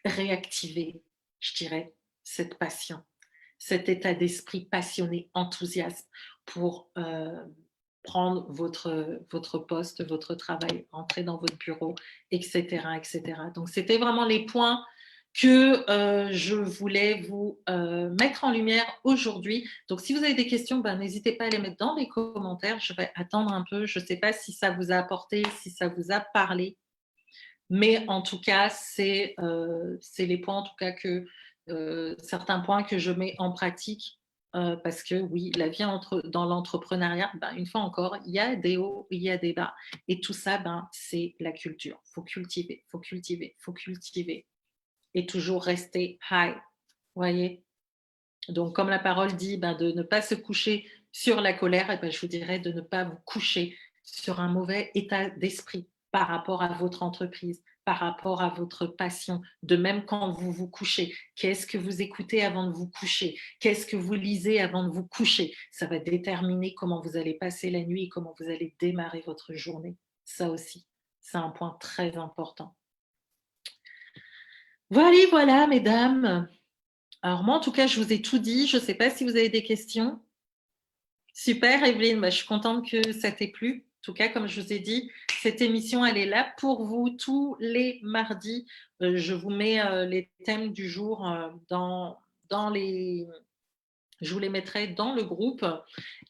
réactiver, je dirais, cette passion, cet état d'esprit passionné, enthousiaste pour prendre votre poste, votre travail, rentrer dans votre bureau, etc. etc. Donc, c'était vraiment les points que je voulais vous mettre en lumière aujourd'hui. Donc, si vous avez des questions, ben, n'hésitez pas à les mettre dans les commentaires. Je vais attendre un peu. Je ne sais pas si ça vous a apporté, si ça vous a parlé. Mais en tout cas, c'est les points, en tout cas, certains points que je mets en pratique parce que oui, la vie dans l'entrepreneuriat, ben, une fois encore, il y a des hauts, il y a des bas. Et tout ça, ben, c'est la culture. Il faut cultiver, il faut cultiver, il faut cultiver. Et toujours rester high. Vous voyez? Donc, comme la parole dit, ben, de ne pas se coucher sur la colère, et ben, je vous dirais de ne pas vous coucher sur un mauvais état d'esprit par rapport à votre entreprise, par rapport à votre passion. De même quand vous vous couchez, qu'est-ce que vous écoutez avant de vous coucher? Qu'est-ce que vous lisez avant de vous coucher? Ça va déterminer comment vous allez passer la nuit et comment vous allez démarrer votre journée. Ça aussi, c'est un point très important. Voilà, voilà, mesdames. Alors moi, en tout cas, je vous ai tout dit. Je ne sais pas si vous avez des questions. Super, Evelyne, bah, je suis contente que ça t'ait plu. En tout cas, comme je vous ai dit, cette émission, elle est là pour vous tous les mardis. Je vous mets les thèmes du jour dans les... Je vous les mettrai dans le groupe.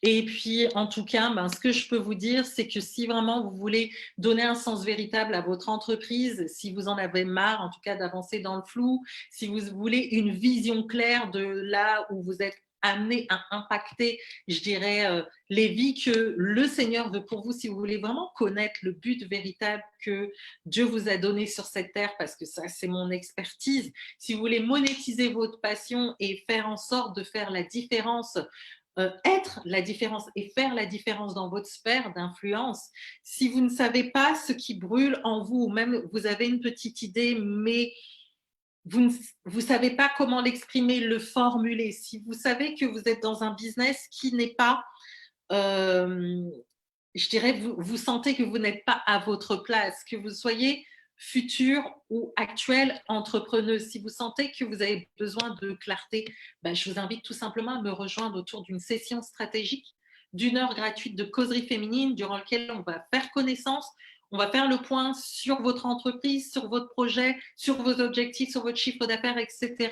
Et puis, en tout cas, ben, ce que je peux vous dire, c'est que si vraiment vous voulez donner un sens véritable à votre entreprise, si vous en avez marre, en tout cas, d'avancer dans le flou, si vous voulez une vision claire de là où vous êtes amener à impacter, je dirais, les vies que le Seigneur veut pour vous, si vous voulez vraiment connaître le but véritable que Dieu vous a donné sur cette terre, parce que ça, c'est mon expertise, si vous voulez monétiser votre passion et faire en sorte de faire la différence, être la différence et faire la différence dans votre sphère d'influence, si vous ne savez pas ce qui brûle en vous, ou même vous avez une petite idée, mais vous ne savez pas comment l'exprimer, le formuler, si vous savez que vous êtes dans un business qui n'est pas, euh, je dirais, vous sentez que vous n'êtes pas à votre place, que vous soyez futur ou actuelle entrepreneuse, si vous sentez que vous avez besoin de clarté, ben, je vous invite tout simplement à me rejoindre autour d'une session stratégique d'1 heure gratuite de causerie féminine durant laquelle on va faire connaissance, on va faire le point sur votre entreprise, sur votre projet, sur vos objectifs, sur votre chiffre d'affaires, etc.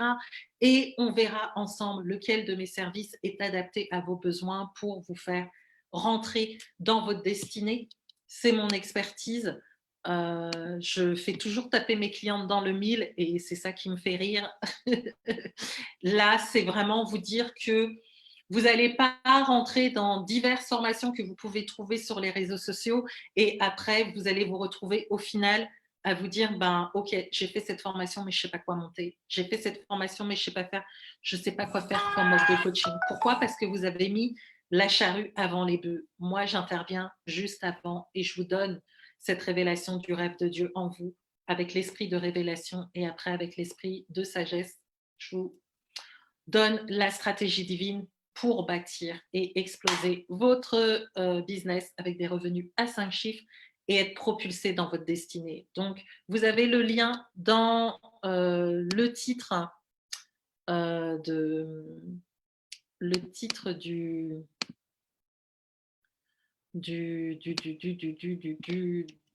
Et on verra ensemble lequel de mes services est adapté à vos besoins pour vous faire rentrer dans votre destinée. C'est mon expertise. Je fais toujours taper mes clientes dans le mille et c'est ça qui me fait rire. Là, c'est vraiment vous dire que vous n'allez pas rentrer dans diverses formations que vous pouvez trouver sur les réseaux sociaux et après, vous allez vous retrouver au final à vous dire, ben, ok, j'ai fait cette formation, mais je ne sais pas quoi monter. J'ai fait cette formation, mais je ne sais pas quoi faire comme offre de coaching. Pourquoi? Parce que vous avez mis la charrue avant les bœufs. Moi, j'interviens juste avant et je vous donne cette révélation du rêve de Dieu en vous, avec l'esprit de révélation et après avec l'esprit de sagesse. Je vous donne la stratégie divine pour bâtir et exploser votre business avec des revenus à 5 chiffres et être propulsé dans votre destinée. Donc, vous avez le lien dans le titre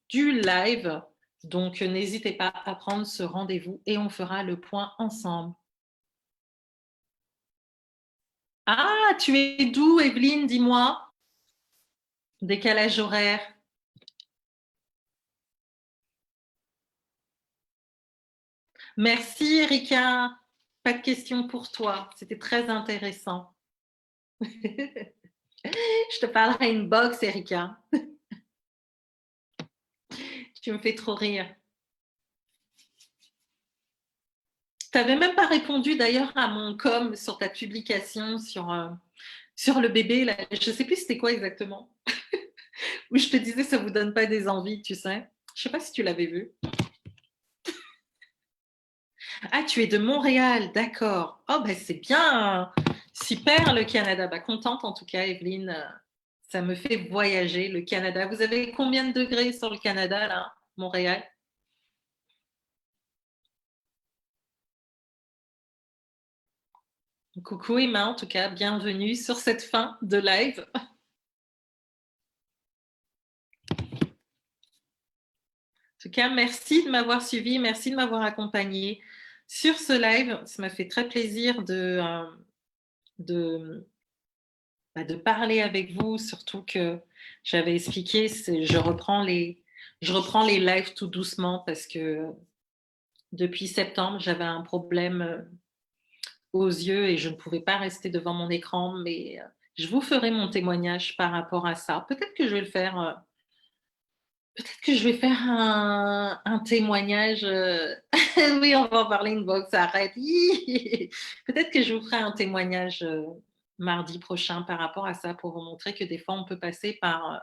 du live. Donc, n'hésitez pas à prendre ce rendez-vous et on fera le point ensemble. Ah, tu es d'où, Evelyne? Dis-moi. Décalage horaire. Merci, Erika. Pas de questions pour toi. C'était très intéressant. Je te parlerai inbox, Erika. Tu me fais trop rire. Tu n'avais même pas répondu d'ailleurs à mon com sur ta publication sur le bébé. Là. Je ne sais plus c'était quoi exactement. Où je te disais ça ne vous donne pas des envies, tu sais. Je ne sais pas si tu l'avais vu. Ah, tu es de Montréal, d'accord. Oh, ben c'est bien. Super le Canada. Bah, contente en tout cas, Evelyne. Ça me fait voyager le Canada. Vous avez combien de degrés sur le Canada, là, Montréal? Coucou Emma, en tout cas, bienvenue sur cette fin de live. En tout cas, merci de m'avoir suivi, merci de m'avoir accompagné sur ce live. Ça m'a fait très plaisir de, de parler avec vous, surtout que j'avais expliqué, je reprends les lives tout doucement parce que depuis septembre, j'avais un problème aux yeux et je ne pouvais pas rester devant mon écran, mais je vous ferai mon témoignage par rapport à ça. Peut-être que je vais le faire. Peut-être que je vais faire un témoignage. Oui, on va en parler inbox, arrête. Peut-être que je vous ferai un témoignage mardi prochain par rapport à ça pour vous montrer que des fois, on peut passer par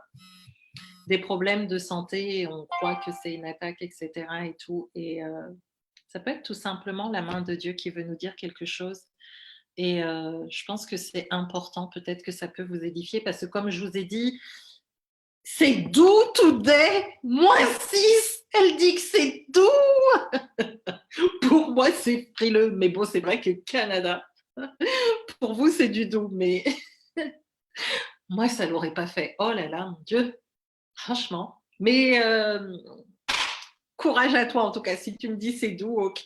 des problèmes de santé et on croit que c'est une attaque, etc. et tout. Et ça peut être tout simplement la main de Dieu qui veut nous dire quelque chose. Et je pense que c'est important. Peut-être que ça peut vous édifier parce que comme je vous ai dit, c'est doux today, -6. Elle dit que c'est doux. Pour moi, c'est frileux. Mais bon, c'est vrai que Canada, pour vous, c'est du doux. Mais moi, ça ne l'aurait pas fait. Oh là là, mon Dieu. Franchement. Mais courage à toi, en tout cas. Si tu me dis c'est doux, ok.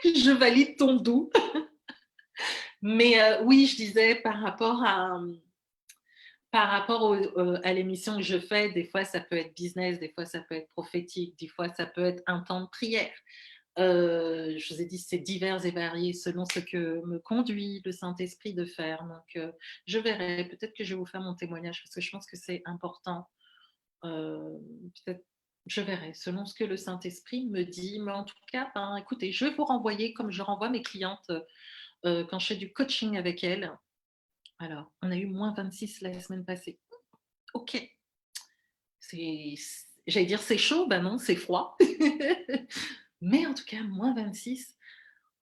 Je valide ton doux. Mais oui, je disais par rapport à l'émission que je fais, des fois ça peut être business, des fois ça peut être prophétique, des fois ça peut être un temps de prière. Je vous ai dit, c'est divers et varié selon ce que me conduit le Saint-Esprit de faire. Donc, je verrai. Peut-être que je vais vous faire mon témoignage parce que je pense que c'est important. Heu, Peut-être je verrai selon ce que le Saint-Esprit me dit. Mais en tout cas, ben, écoutez, je vais vous renvoyer comme je renvoie mes clientes, quand je fais du coaching avec elles. Alors, on a eu -26 la semaine passée. OK, c'est j'allais dire: «C'est chaud», ben non, c'est froid. Mais en tout cas, -26.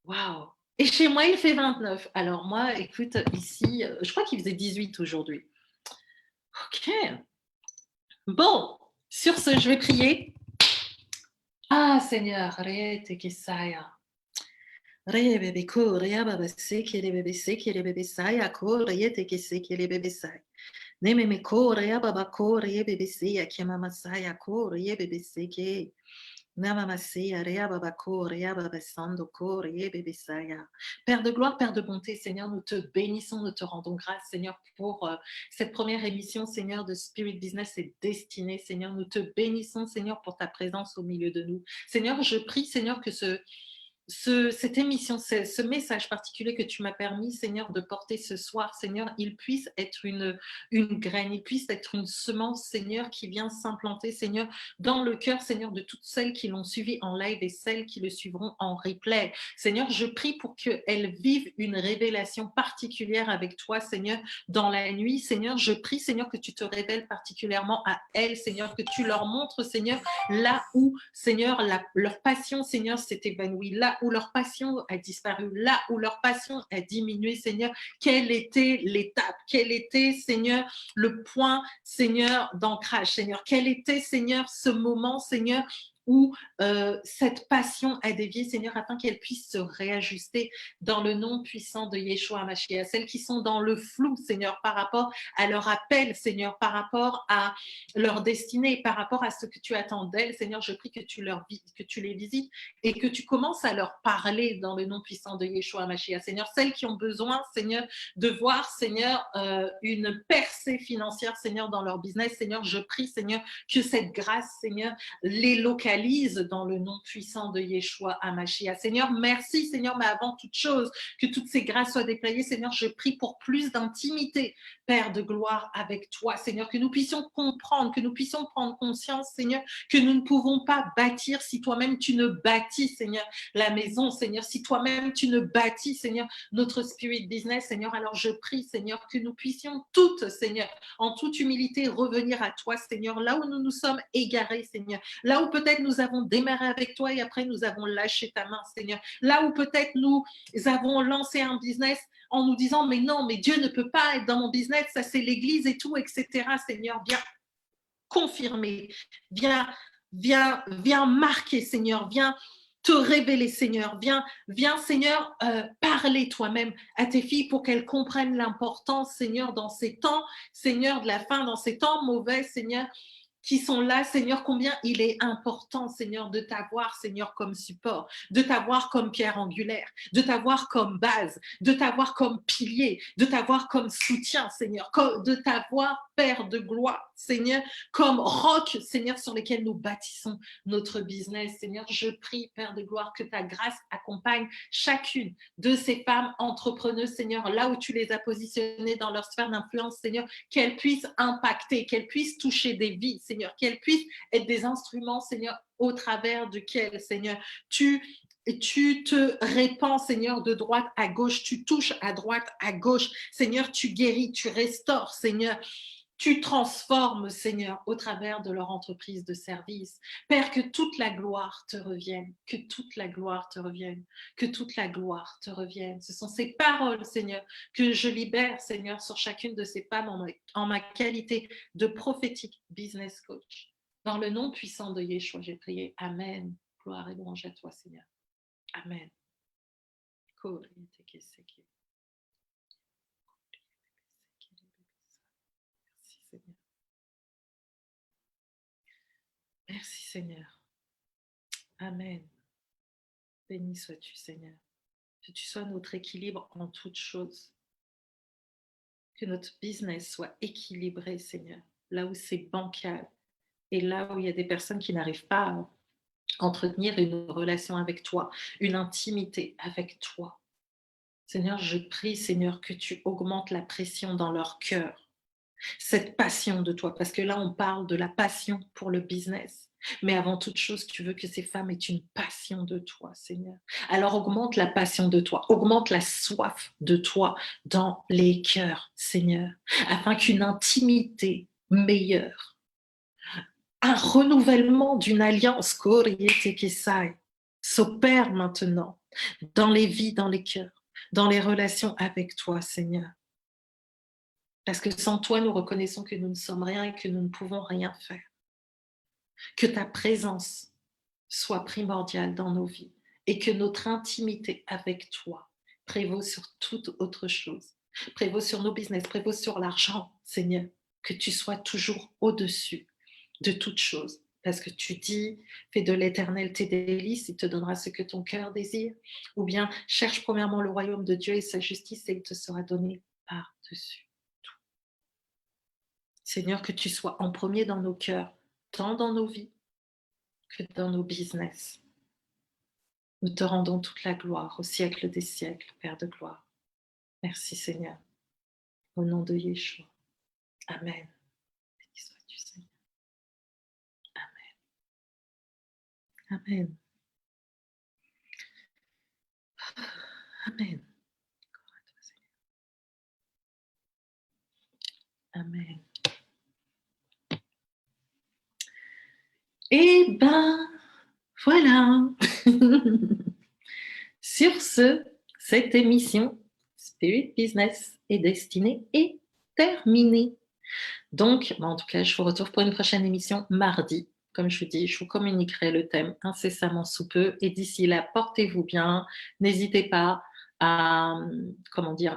Waouh! Et chez moi, il fait 29. Alors moi, écoute, ici, je crois qu'il faisait 18 aujourd'hui. OK. Bon, sur ce, je vais prier. Ah Seigneur, Rete Kesaya. Re bebe ko, rea baba se kere bebe se kere bebe saya ko rete ke se kere bebe sai. Neme me ko rea baba ko re bebe se ya ke mama saya ko re bebe se ke. Namamasia, rea babako, rea babasando ko, re bebe saya. Père de gloire, Père de bonté, Seigneur, nous te bénissons, nous te rendons grâce, Seigneur, pour cette première émission, Seigneur, de Spirit Business et Destinée. Seigneur, nous te bénissons, Seigneur, pour ta présence au milieu de nous. Seigneur, je prie, Seigneur, que cette émission, ce message particulier que tu m'as permis, Seigneur, de porter ce soir, Seigneur, il puisse être une graine, il puisse être une semence, Seigneur, qui vient s'implanter, Seigneur, dans le cœur, Seigneur, de toutes celles qui l'ont suivi en live et celles qui le suivront en replay. Seigneur, je prie pour qu'elles vivent une révélation particulière avec toi, Seigneur, dans la nuit. Seigneur, je prie, Seigneur, que tu te révèles particulièrement à elles, Seigneur, que tu leur montres, Seigneur, là où, Seigneur, leur passion, Seigneur, s'est évanouie, là où leur passion a disparu, là où leur passion a diminué, Seigneur, quelle était l'étape, quel était, Seigneur, le point, Seigneur, d'ancrage, Seigneur, quel était, Seigneur, ce moment, Seigneur, où cette passion a dévié, Seigneur, afin qu'elle puisse se réajuster dans le nom puissant de Yeshua Mashiach. Celles qui sont dans le flou, Seigneur, par rapport à leur appel, Seigneur, par rapport à leur destinée, par rapport à ce que tu attends d'elles, Seigneur, je prie que que tu les visites et que tu commences à leur parler dans le nom puissant de Yeshua Mashiach. Seigneur, celles qui ont besoin, Seigneur, de voir, Seigneur, une percée financière, Seigneur, dans leur business, Seigneur, je prie, Seigneur, que cette grâce, Seigneur, les localise dans le nom puissant de Yeshua Mashiach. Seigneur, merci, Seigneur, mais avant toute chose, que toutes ces grâces soient déployées, Seigneur, je prie pour plus d'intimité, Père de gloire, avec toi, Seigneur, que nous puissions comprendre, que nous puissions prendre conscience, Seigneur, que nous ne pouvons pas bâtir si toi-même tu ne bâtis, Seigneur, la maison, Seigneur, si toi-même tu ne bâtis, Seigneur, notre spirit business, Seigneur. Alors je prie, Seigneur, que nous puissions toutes, Seigneur, en toute humilité, revenir à toi, Seigneur, là où nous nous sommes égarés, Seigneur, là où peut-être nous avons démarré avec toi et après nous avons lâché ta main, Seigneur, là où peut-être nous avons lancé un business en nous disant mais non, mais Dieu ne peut pas être dans mon business, ça c'est l'église et tout, etc. Seigneur, viens confirmer, viens marquer, Seigneur, viens te révéler, Seigneur, viens, Seigneur, parler toi-même à tes filles pour qu'elles comprennent l'importance, Seigneur, dans ces temps, Seigneur, de la fin, dans ces temps mauvais, Seigneur, qui sont là, Seigneur, combien il est important, Seigneur, de t'avoir, Seigneur, comme support, de t'avoir comme pierre angulaire, de t'avoir comme base, de t'avoir comme pilier, de t'avoir comme soutien, Seigneur, de t'avoir, Père de gloire, Seigneur, comme roc, Seigneur, sur lesquels nous bâtissons notre business. Seigneur, je prie, Père de gloire, que ta grâce accompagne chacune de ces femmes entrepreneuses, Seigneur, là où tu les as positionnées dans leur sphère d'influence, Seigneur, qu'elles puissent impacter, qu'elles puissent toucher des vies, Seigneur, qu'elles puissent être des instruments, Seigneur, au travers duquel, Seigneur, tu te répands, Seigneur, de droite à gauche, tu touches à droite, à gauche, Seigneur, tu guéris, tu restaures, Seigneur, tu transformes, Seigneur, au travers de leur entreprise de service. Père, que toute la gloire te revienne, que toute la gloire te revienne, que toute la gloire te revienne. Ce sont ces paroles, Seigneur, que je libère, Seigneur, sur chacune de ces femmes en ma qualité de prophétique business coach. Dans le nom puissant de Yeshua, j'ai prié. Amen. Gloire et louange à toi, Seigneur. Amen. Merci, Seigneur. Merci, Seigneur. Amen. Béni sois-tu, Seigneur. Que tu sois notre équilibre en toutes choses. Que notre business soit équilibré, Seigneur. Là où c'est bancal et là où il y a des personnes qui n'arrivent pas entretenir une relation avec toi, une intimité avec toi. Seigneur, je prie, Seigneur, que tu augmentes la pression dans leur cœur, cette passion de toi, parce que là, on parle de la passion pour le business. Mais avant toute chose, tu veux que ces femmes aient une passion de toi, Seigneur. Alors augmente la passion de toi, augmente la soif de toi dans les cœurs, Seigneur, afin qu'une intimité meilleure, un renouvellement d'une alliance s'opère maintenant dans les vies, dans les cœurs, dans les relations avec toi, Seigneur. Parce que sans toi, nous reconnaissons que nous ne sommes rien et que nous ne pouvons rien faire. Que ta présence soit primordiale dans nos vies et que notre intimité avec toi prévaut sur toute autre chose. Prévaut sur nos business, prévaut sur l'argent, Seigneur. Que tu sois toujours au-dessus de toute chose. Parce que tu dis, fais de l'éternel tes délices, il te donnera ce que ton cœur désire. Ou bien, cherche premièrement le royaume de Dieu et sa justice et il te sera donné par-dessus. Seigneur, que tu sois en premier dans nos cœurs, tant dans nos vies que dans nos business. Nous te rendons toute la gloire au siècle des siècles, Père de gloire. Merci Seigneur. Au nom de Yeshua. Amen. Béni sois-tu Seigneur. Amen. Amen. Amen. Eh ben, voilà. Sur ce, cette émission Spirit Business et Destinée est terminée. Donc, en tout cas, je vous retrouve pour une prochaine émission mardi. Comme je vous dis, je vous communiquerai le thème incessamment sous peu. Et d'ici là, portez-vous bien. N'hésitez pas à,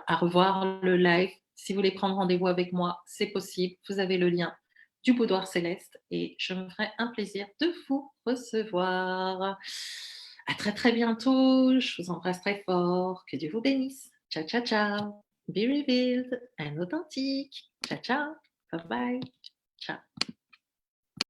à revoir le live. Si vous voulez prendre rendez-vous avec moi, c'est possible. Vous avez le lien du Boudoir Céleste et je me ferai un plaisir de vous recevoir. À très très bientôt. Je vous embrasse très fort. Que Dieu vous bénisse. Ciao, ciao, ciao. Be revealed and authentique. Ciao, ciao. Bye bye. Ciao.